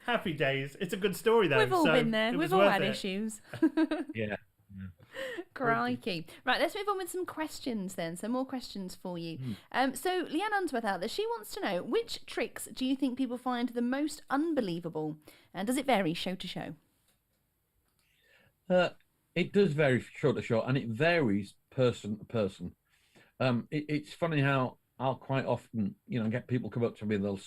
Happy days. It's a good story, though. We've all been there. We've all had issues. Yeah. Crikey. Right, let's move on with some questions then. Some more questions for you. So Leanne Unsworth out there, she wants to know, which tricks do you think people find the most unbelievable? And does it vary show to show? It does vary show to show, and it varies person to person. It's funny how I'll quite often, get people come up to me and they'll,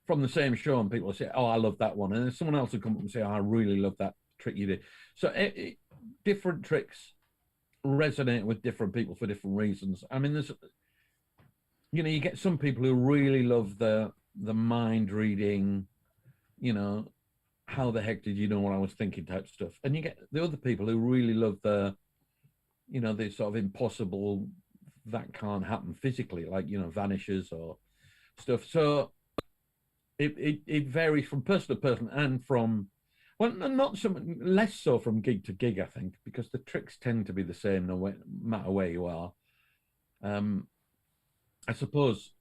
from the same show, and people will say, oh, I love that one. And then someone else will come up and say, oh, I really love that trick you did. So different tricks resonate with different people for different reasons. I mean, there's, you get some people who really love the mind reading, you know, how the heck did you know what I was thinking type stuff. And you get the other people who really love the, you know, the sort of impossible that can't happen physically, like, you know, vanishes or stuff. So it varies from person to person and from, well, not so less so from gig to gig, I think, because the tricks tend to be the same no matter where you are. I suppose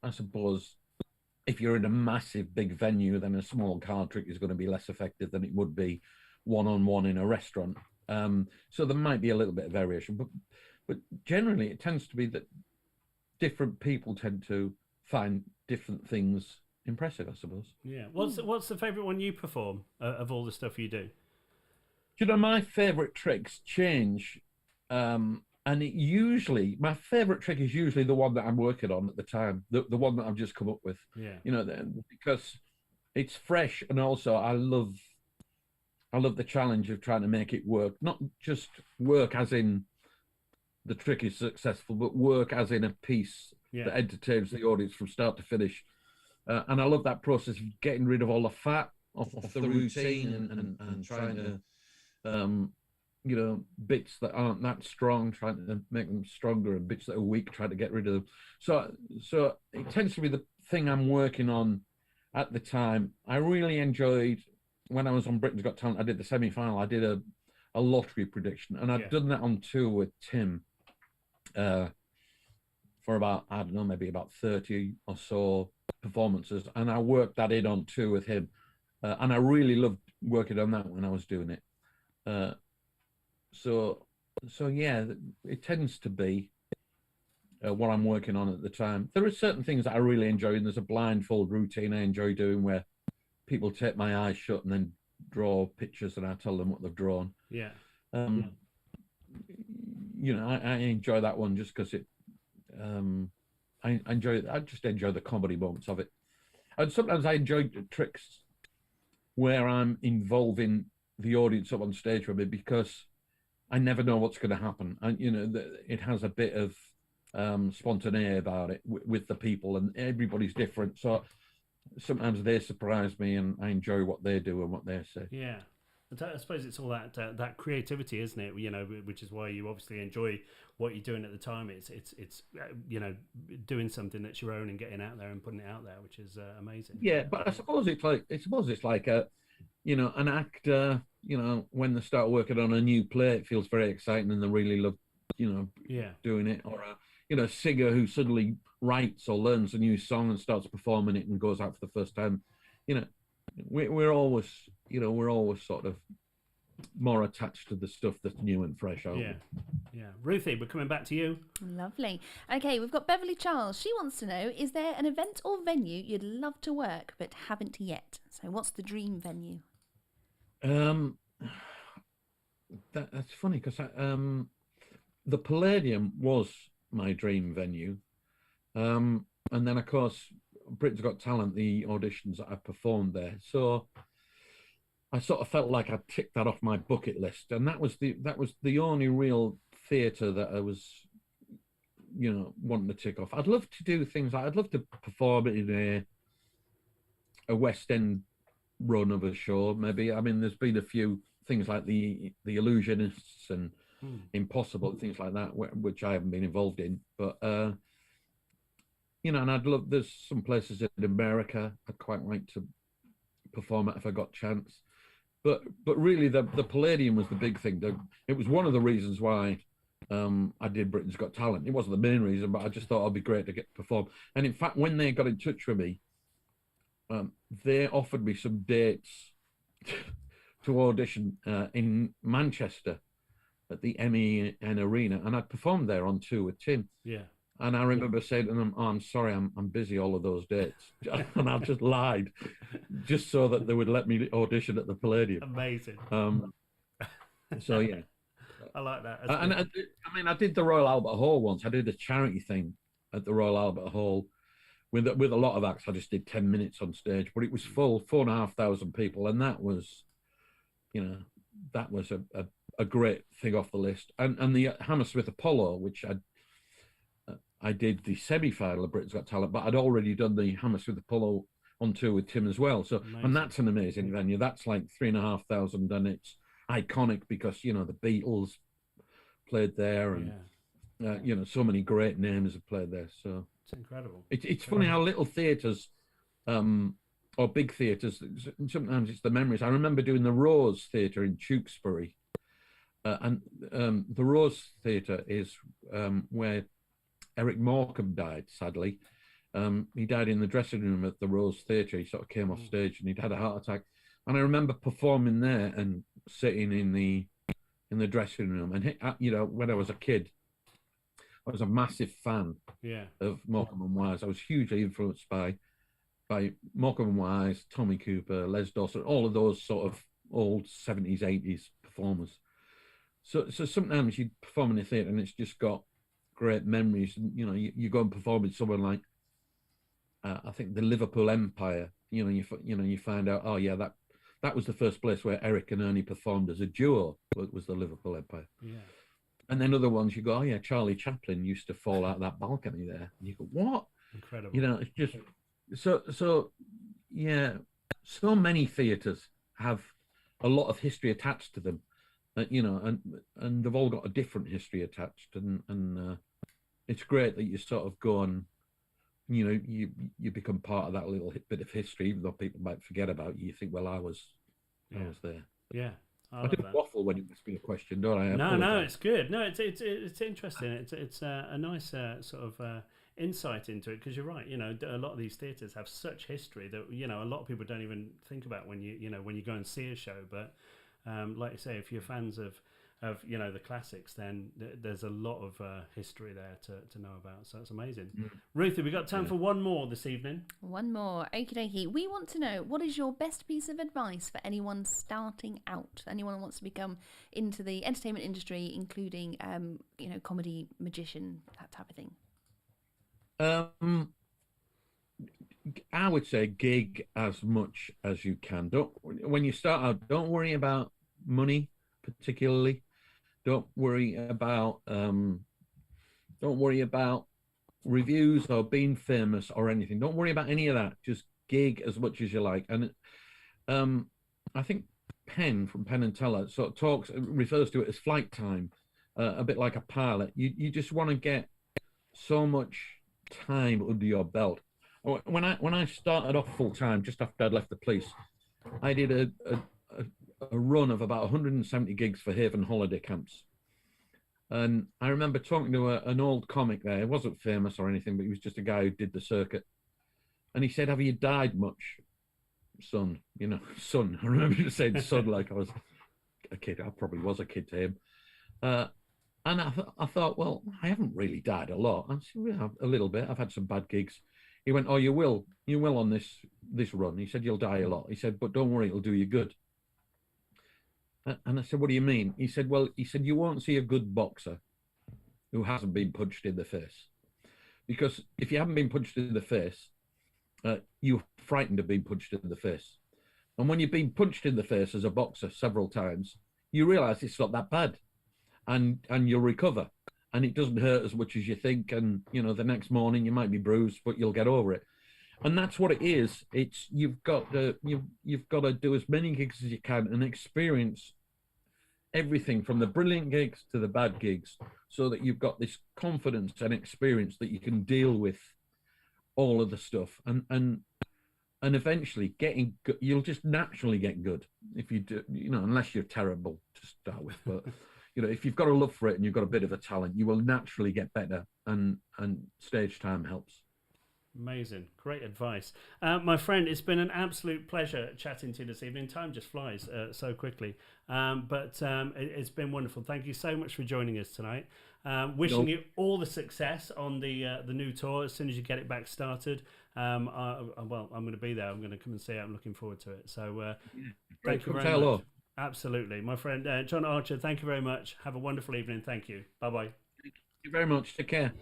if you're in a massive big venue, then a small card trick is going to be less effective than it would be one-on-one in a restaurant. So there might be a little bit of variation, but generally it tends to be that different people tend to find different things impressive, I suppose. Yeah. What's the favourite one you perform of all the stuff you do? You know, my favourite tricks change, and it usually my favourite trick is usually the one that I'm working on at the time, the one that I've just come up with. Yeah. You know, because it's fresh, and also I love the challenge of trying to make it work, not just work as in the trick is successful, but work as in a piece that entertains the audience from start to finish. And I love that process of getting rid of all the fat off the routine and trying to, you know, bits that aren't that strong, trying to make them stronger, and bits that are weak, trying to get rid of them. So it tends to be the thing I'm working on at the time. I really enjoyed when I was on Britain's Got Talent. I did the semi-final. I did a lottery prediction, and I'd done that on tour with Tim for about, I don't know, maybe about 30 or so performances, and I worked that in on tour with him, and I really loved working on that when I was doing it. So yeah, it tends to be what I'm working on at the time. There are certain things that I really enjoy, and there's a blindfold routine I enjoy doing where people take my eyes shut and then draw pictures, and I tell them what they've drawn. Yeah. You know, I enjoy that one just because it. I just enjoy the comedy moments of it, and sometimes I enjoy tricks where I'm involving the audience up on stage with me, because I never know what's going to happen, and you know, it has a bit of spontaneity about it with the people, and everybody's different. So sometimes they surprise me, and I enjoy what they do and what they say. Yeah. I suppose it's all that creativity, isn't it? You know, which is why you obviously enjoy what you're doing at the time. It's you know, doing something that's your own and getting out there and putting it out there, which is amazing. Yeah, but I suppose it's like a, you know, an actor. You know, when they start working on a new play, it feels very exciting, and they really love, you know, doing it. Or a, you know, singer who suddenly writes or learns a new song and starts performing it and goes out for the first time. You know, we're always sort of more attached to the stuff that's new and fresh. Yeah. Ruthie, we're coming back to you. Lovely. Okay, we've got Beverly Charles. She wants to know, is there an event or venue you'd love to work but haven't yet? So what's the dream venue? That's funny, because the Palladium was my dream venue, and then of course Britain's Got Talent, the auditions that I performed there. So I sort of felt like I ticked that off my bucket list, and that was the only real theatre that I was, you know, wanting to tick off. I'd love to do things like I'd love to perform in a West End run of a show, maybe. I mean, there's been a few things like the Illusionists and Impossible and things like that, which I haven't been involved in, but. You know, and I'd love. There's some places in America I'd quite like to perform at if I got a chance, but really the Palladium was the big thing. It was one of the reasons why I did Britain's Got Talent. It wasn't the main reason, but I just thought it'd be great to get to perform. And in fact, when they got in touch with me, they offered me some dates to audition in Manchester at the MEN Arena, and I'd performed there on tour with Tim. Yeah. And I remember saying to them, "Oh, I'm sorry, I'm busy all of those dates," and I just lied, just so that they would let me audition at the Palladium. Amazing. So yeah, I like that. And I mean, I did the Royal Albert Hall once. I did a charity thing at the Royal Albert Hall with a lot of acts. I just did 10 minutes on stage, but it was full, 4,500 people, and that was, you know, that was a great thing off the list. And the Hammersmith Apollo, which I did the semi-final of Britain's Got Talent, but I'd already done the Hammersmith Apollo on tour with Tim as well. So, Amazing. and that's an amazing venue. That's like 3,500, and it's iconic because the Beatles played there, and so many great names have played there. So it's incredible. It's funny how little theatres, or big theatres, sometimes it's the memories. I remember doing the Rose Theatre in Tewkesbury, and the Rose Theatre is where Eric Morecambe died, sadly. He died in the dressing room at the Rose Theatre. He sort of came off stage and he'd had a heart attack. And I remember performing there and sitting in the dressing room. And when I was a kid, I was a massive fan of Morecambe and Wise. I was hugely influenced by Morecambe and Wise, Tommy Cooper, Les Dawson, all of those sort of old 70s, 80s performers. So sometimes you perform in a theatre and it's just got great memories. You go and perform with someone like, I think the Liverpool Empire. You find out, oh yeah, that was the first place where Eric and Ernie performed as a duo. Was the Liverpool Empire. Yeah. And then other ones, you go, oh yeah, Charlie Chaplin used to fall out of that balcony there. And you go, what? Incredible. It's just so yeah. So many theatres have a lot of history attached to them, and they've all got a different history attached, and it's great that you sort of go on. You become part of that little bit of history, even though people might forget about you. You think, well, I was there. Yeah, I do waffle when it must be a question, don't I? No, it's good. No, it's interesting. It's a nice sort of insight into it, because you're right. A lot of these theatres have such history that a lot of people don't even think about when you go and see a show. But like you say, if you're fans of the classics, then there's a lot of history there to know about. So that's amazing. Ruthie, we got time for one more this evening. One more. Okie dokie. We want to know, what is your best piece of advice for anyone starting out? Anyone who wants to become into the entertainment industry, including comedy, magician, that type of thing? I would say gig as much as you can. When you start out, don't worry about money particularly. Don't worry about reviews or being famous or anything. Don't worry about any of that. Just gig as much as you like. And I think Penn from Penn and Teller sort of refers to it as flight time, a bit like a pilot. You just want to get so much time under your belt. When I started off full time, just after I'd left the police, I did a run of about 170 gigs for Haven holiday camps. And I remember talking to an old comic there. He wasn't famous or anything, but he was just a guy who did the circuit. And he said, "Have you died much, son?" Son. I remember just saying son like I was a kid. I probably was a kid to him. And I thought, well, I haven't really died a lot. I said, "Yeah, a little bit. I've had some bad gigs." He went, "Oh, you will on this run." He said, "You'll die a lot." He said, "But don't worry, it'll do you good." And I said, "What do you mean?" He said, "You won't see a good boxer who hasn't been punched in the face. Because if you haven't been punched in the face, you're frightened of being punched in the face. And when you've been punched in the face as a boxer several times, you realise it's not that bad. And you'll recover. And it doesn't hurt as much as you think. And, the next morning you might be bruised, but you'll get over it." And that's what it is. It's you've got to do as many gigs as you can and experience everything from the brilliant gigs to the bad gigs, so that you've got this confidence and experience that you can deal with all of the stuff. And eventually you'll just naturally get good if you do, unless you're terrible to start with. But if you've got a love for it and you've got a bit of a talent, you will naturally get better. And stage time helps. Amazing. Great advice. My friend, it's been an absolute pleasure chatting to you this evening. Time just flies so quickly. But it's been wonderful. Thank you so much for joining us tonight. Wishing you all the success on the new tour as soon as you get it back started. I'm going to be there. I'm going to come and see it. I'm looking forward to it. So thank you very much. Absolutely. My friend, John Archer, thank you very much. Have a wonderful evening. Thank you. Bye-bye. Thank you very much. Take care.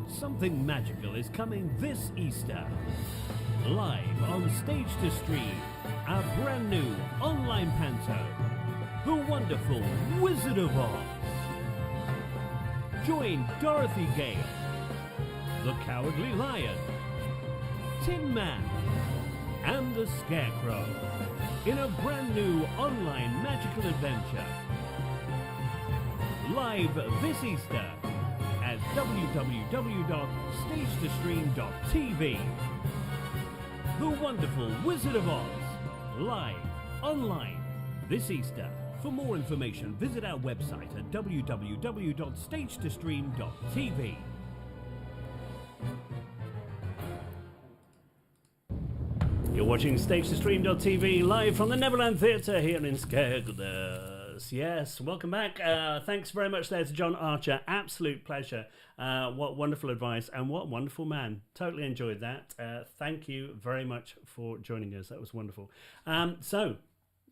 Something magical is coming this Easter. Live on Stage to Stream, our brand new online panto, The Wonderful Wizard of Oz. Join Dorothy Gale, The Cowardly Lion, Tin Man and the Scarecrow in a brand new online magical adventure. Live this Easter at www.stagetostream.tv. The Wonderful Wizard of Oz, live online this Easter. For more information, visit our website at www.stagetostream.tv. You're watching StageToStream.tv live from the Neverland Theatre here in Skegness. Yes, welcome back. Thanks very much there to John Archer. Absolute pleasure. What wonderful advice and what a wonderful man. Totally enjoyed that. Thank you very much for joining us. That was wonderful. So,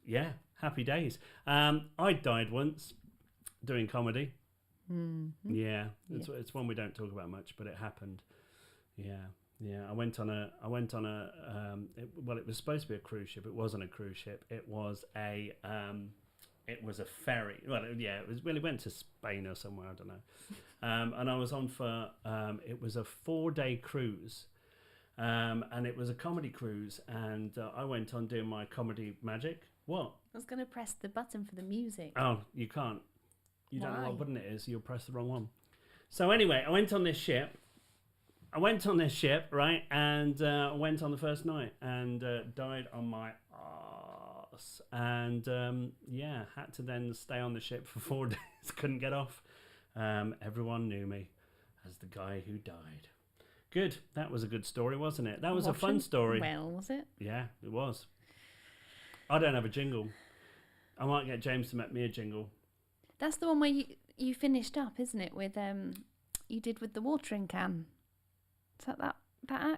yeah, happy days. I died once doing comedy. Mm-hmm. Yeah, it's one we don't talk about much, but it happened. Yeah, I went on a. It was supposed to be a cruise ship. It wasn't a cruise ship. It was a ferry. Well, yeah, it was. Well, it went to Spain or somewhere. I don't know. And I was on for. It was a 4-day cruise, and it was a comedy cruise. And I went on doing my comedy magic. What? I was going to press the button for the music. Oh, you can't. You don't know Why? what button it is. You'll press the wrong one. So anyway, I went on this ship, right, and went on the first night and died on my arse. And had to then stay on the ship for 4 days. Couldn't get off. Everyone knew me as the guy who died. Good. That was a good story, wasn't it? That was a fun story. Well, was it? Yeah, it was. I don't have a jingle. I might get James to make me a jingle. That's the one where you finished up, isn't it? With you did with the watering can. Is that act?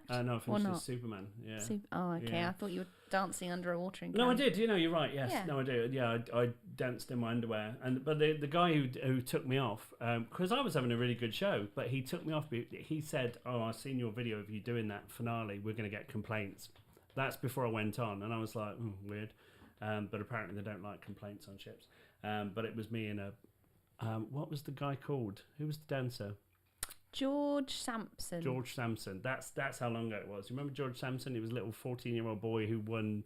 No, I or finished not? as Superman. Yeah. Oh, okay. Yeah. I thought you were dancing under a watering can. No, I did. You know, you're right. Yes. Yeah. No, I do. Yeah, I danced in my underwear, but the guy who took me off, because I was having a really good show, but he took me off. He said, "Oh, I've seen your video of you doing that finale. We're going to get complaints." That's before I went on, and I was like, weird. But apparently they don't like complaints on ships. But it was me in a. What was the guy called? Who was the dancer? George Sampson. George Sampson. That's how long ago it was. You remember George Sampson? He was a little 14-year-old boy who won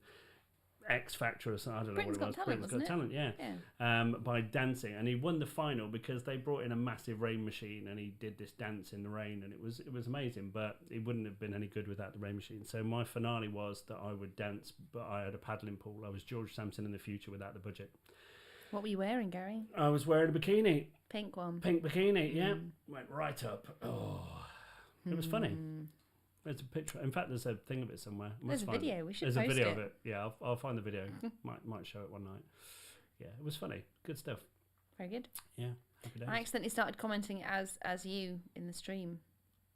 X Factor or something. I don't Britain's know what it was. Got Talent, Britain's Got wasn't Talent, yeah. By dancing, and he won the final because they brought in a massive rain machine, and he did this dance in the rain, and it was amazing. But it wouldn't have been any good without the rain machine. So my finale was that I would dance, but I had a paddling pool. I was George Sampson in the future without the budget. What were you wearing, Gary? I was wearing a bikini. Pink one. Pink bikini, yeah. Went right up. Oh, it was funny. There's a picture. In fact, there's a thing of it somewhere. There's a video. We should post post a video it. of it. Yeah, I'll find the video. might show it one night. Yeah, it was funny. Good stuff. Very good. Yeah. Happy days. I accidentally started commenting as you in the stream.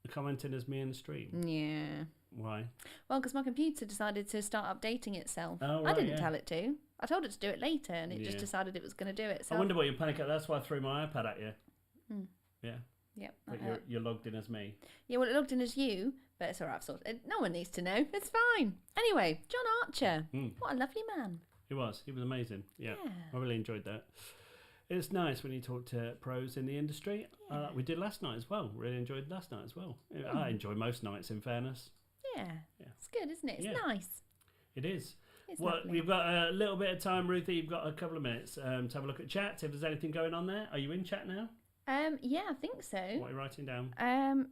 Commenting as me in the stream? Yeah. Why? Well, because my computer decided to start updating itself. Oh, I right, didn't tell it to. I told it to do it later, and it just Yeah. decided it was going to do it. So I wonder what you're panicking at. That's why I threw my iPad at you. Yeah. Yep. But you're logged in as me. Yeah, well, it logged in as you, but it's all right. I've sorted it. No one needs to know. It's fine. Anyway, John Archer. What a lovely man. He was amazing. Yeah. Yeah. I really enjoyed that. It's nice when you talk to pros in the industry. We did last night as well. Really enjoyed last night as well. I enjoy most nights, in fairness. Yeah. It's good, isn't it? It's Yeah. nice. It is. It's Well, lovely. we've got a little bit of time, Ruthie. You've got a couple of minutes to have a look at chat. If there's anything going on there, are you in chat now? Yeah, I think so. What are you writing down?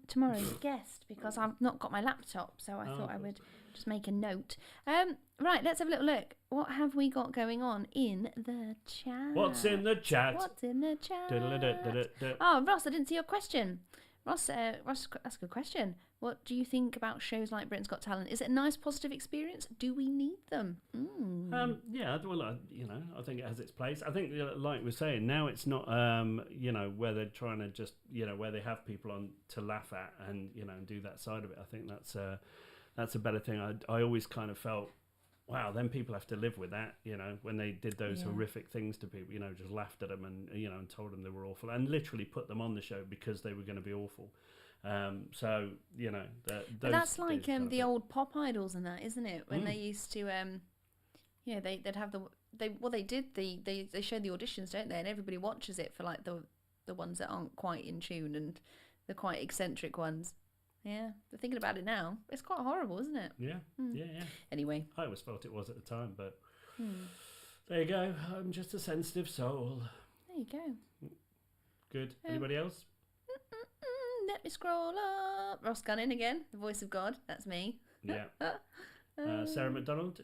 Tomorrow's guest, because I've not got my laptop, so I thought I would just make a note. Right, let's have a little look. What have we got going on in the chat? What's in the chat? What's in the chat? Du-du-du-du-du-du. Oh, Ross, I didn't see your question. Ross, that's a good question. What do you think about shows like Britain's Got Talent? Is it a nice, positive experience? Do we need them? Yeah, well, I think it has its place. I think, like we're saying, now it's not, where they're trying to just, where they have people on to laugh at and, and do that side of it. I think that's a better thing. I always kind of felt, wow, then people have to live with that, when they did those horrific things to people, just laughed at them and, and told them they were awful and literally put them on the show because they were going to be awful. So, but that's like the old pop idols and that, isn't it? When they used to, they'd have they show the auditions, don't they? And everybody watches it for like the ones that aren't quite in tune and the quite eccentric ones. Yeah. But thinking about it now, it's quite horrible, isn't it? Yeah. Yeah. Anyway. I always felt it was at the time, but there you go. I'm just a sensitive soul. There you go. Good. Anybody else? Let me scroll up. Ross Gunning again, the voice of God. That's me. Yeah. Sarah McDonald.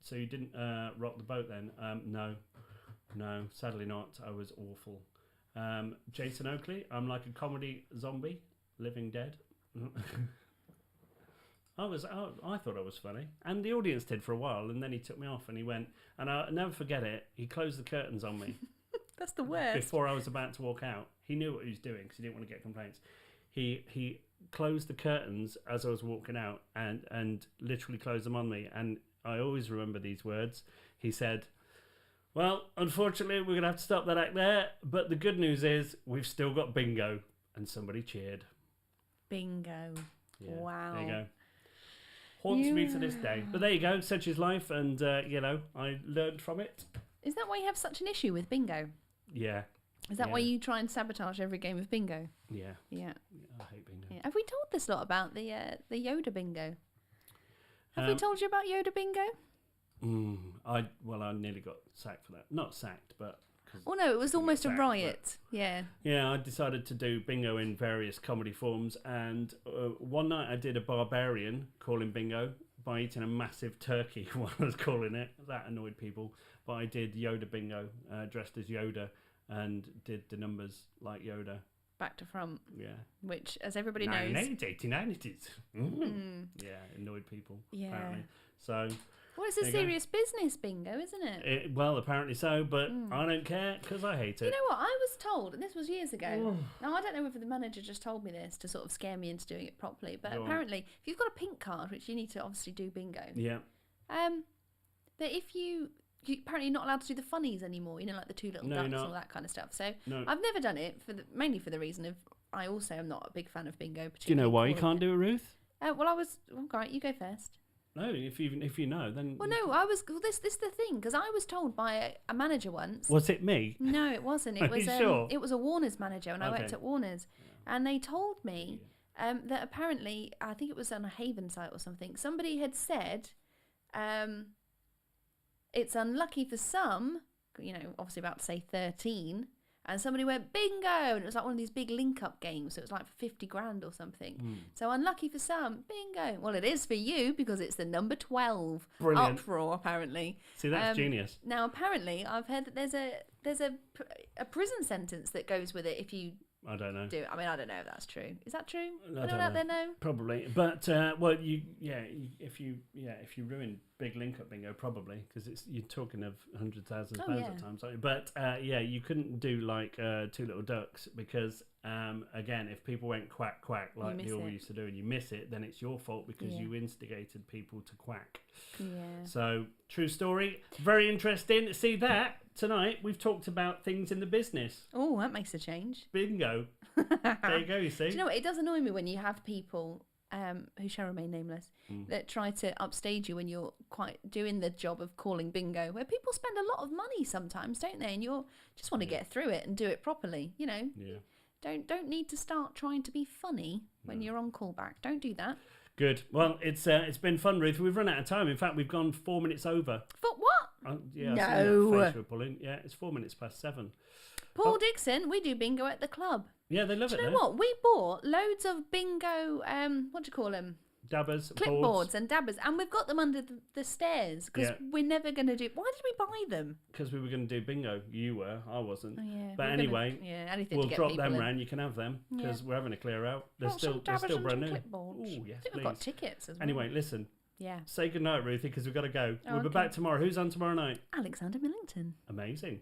So you didn't rock the boat then? No, sadly not. I was awful. Jason Oakley. I'm like a comedy zombie, living dead. I thought I was funny, and the audience did for a while, and then he took me off, and he went, and I'll never forget it. He closed the curtains on me. That's the worst. Before I was about to walk out, he knew what he was doing because he didn't want to get complaints. He closed the curtains as I was walking out, and literally closed them on me. And I always remember these words. He said, "Well, unfortunately, we're gonna have to stop that act there. But the good news is we've still got bingo." And somebody cheered. Bingo. Yeah, Wow. there you go. Haunts me to this day. But there you go. Such is life, and I learned from it. Is that why you have such an issue with bingo? Yeah. Is that why you try and sabotage every game of bingo? Yeah. Yeah. I hate bingo. Yeah. Have we told this lot about the Yoda bingo? Have we told you about Yoda bingo? I nearly got sacked for that. Not sacked, but... Oh no, it was almost a riot. Yeah. Yeah, I decided to do bingo in various comedy forms, and one night I did a barbarian calling bingo by eating a massive turkey while I was calling it. That annoyed people. But I did Yoda bingo, dressed as Yoda, and did the numbers like Yoda. Back to front. Yeah. Which, as everybody knows... 1980s. Yeah, annoyed people, apparently. So... Well, it's a serious business bingo, isn't it? Well, apparently so, but I don't care because I hate it. You know what? I was told, and this was years ago. Now, I don't know whether the manager just told me this to sort of scare me into doing it properly, but apparently, if you've got a pink card, which you need to obviously do bingo, that if you apparently not allowed to do the funnies anymore, like the two little ducks and all that kind of stuff. So I've never done it mainly for the reason of I also am not a big fan of bingo. Do you know why you can't do it, Ruth? Well, I was right. You go first. No, if you know, then... Well, no, I was... Well, this is the thing, because I was told by a manager once... Was it me? No, it wasn't. It was sure? It was a Warner's manager, and I worked at Warner's. And they told me that apparently, I think it was on a Haven site or something, somebody had said it's unlucky for some, obviously about to say 13... And somebody went, bingo! And it was like one of these big link-up games. So it was like for 50 grand or something. So unlucky for some, bingo. Well, it is for you because it's the number 12. Brilliant. Uproar, apparently. See, that's genius. Now, apparently, I've heard that there's a prison sentence that goes with it if you... I don't know. I mean, I don't know if that's true. Is that true? Anyone out there know? Probably, but if you ruin big link up bingo, probably because you're talking of hundreds of thousands of pounds at times. But you couldn't do like two little ducks because again, if people went quack quack like they all used to do, and you miss it, then it's your fault because you instigated people to quack. Yeah. So true story, very interesting. See that. Tonight, we've talked about things in the business. Oh, that makes a change. Bingo. There you go, you see. Do you know what? It does annoy me when you have people who shall remain nameless that try to upstage you when you're quite doing the job of calling bingo, where people spend a lot of money sometimes, don't they? And you just want to get through it and do it properly, Yeah. Don't need to start trying to be funny when you're on callback. Don't do that. Good. Well, it's been fun, Ruth. We've run out of time. In fact, we've gone 4 minutes over. For what? Yeah, no. Face we're pulling. Yeah, it's 4 minutes past 7. Paul Dixon, we do bingo at the club. Yeah, they love it. Do you know what? We bought loads of bingo. What do you call them? Dabbers, clipboards and dabbers, and we've got them under the stairs because we're never going to do. Why did we buy them? Because we were going to do bingo. You were, I wasn't. Oh, yeah. But anyway, anything we'll to get drop people them in. round. You can have them because we're having a clear out. They're still brand new. Oh yes, please. We've got tickets as well. Anyway, listen. Yeah. Say goodnight, Ruthie, because we've got to go. We'll be back tomorrow. Who's on tomorrow night? Alexander Millington. Amazing.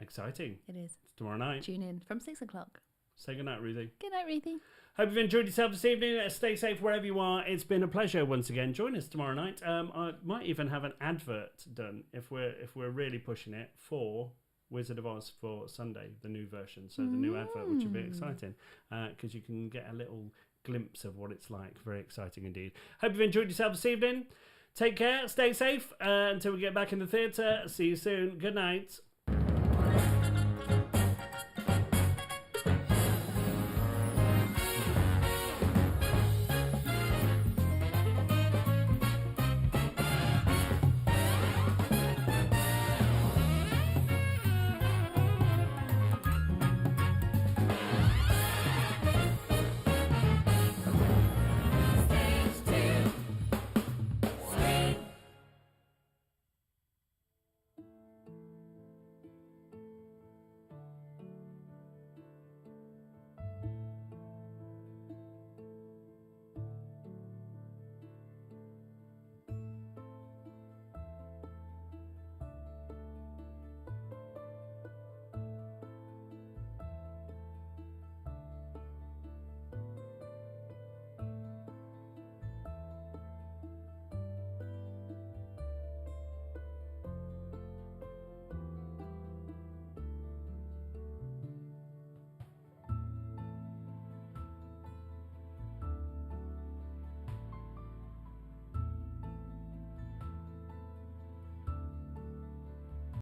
Exciting. It is. It's tomorrow night. Tune in from 6 o'clock. Say goodnight, Ruthie. Good night, Ruthie. Hope you've enjoyed yourself this evening. Stay safe wherever you are. It's been a pleasure once again. Join us tomorrow night. I might even have an advert done if we're really pushing it for Wizard of Oz for Sunday, the new version. So the new advert, which will be exciting because you can get a little glimpse of what it's like. Very exciting indeed. Hope you've enjoyed yourself this evening. Take care. Stay safe until we get back in the theatre. See you soon. Good night.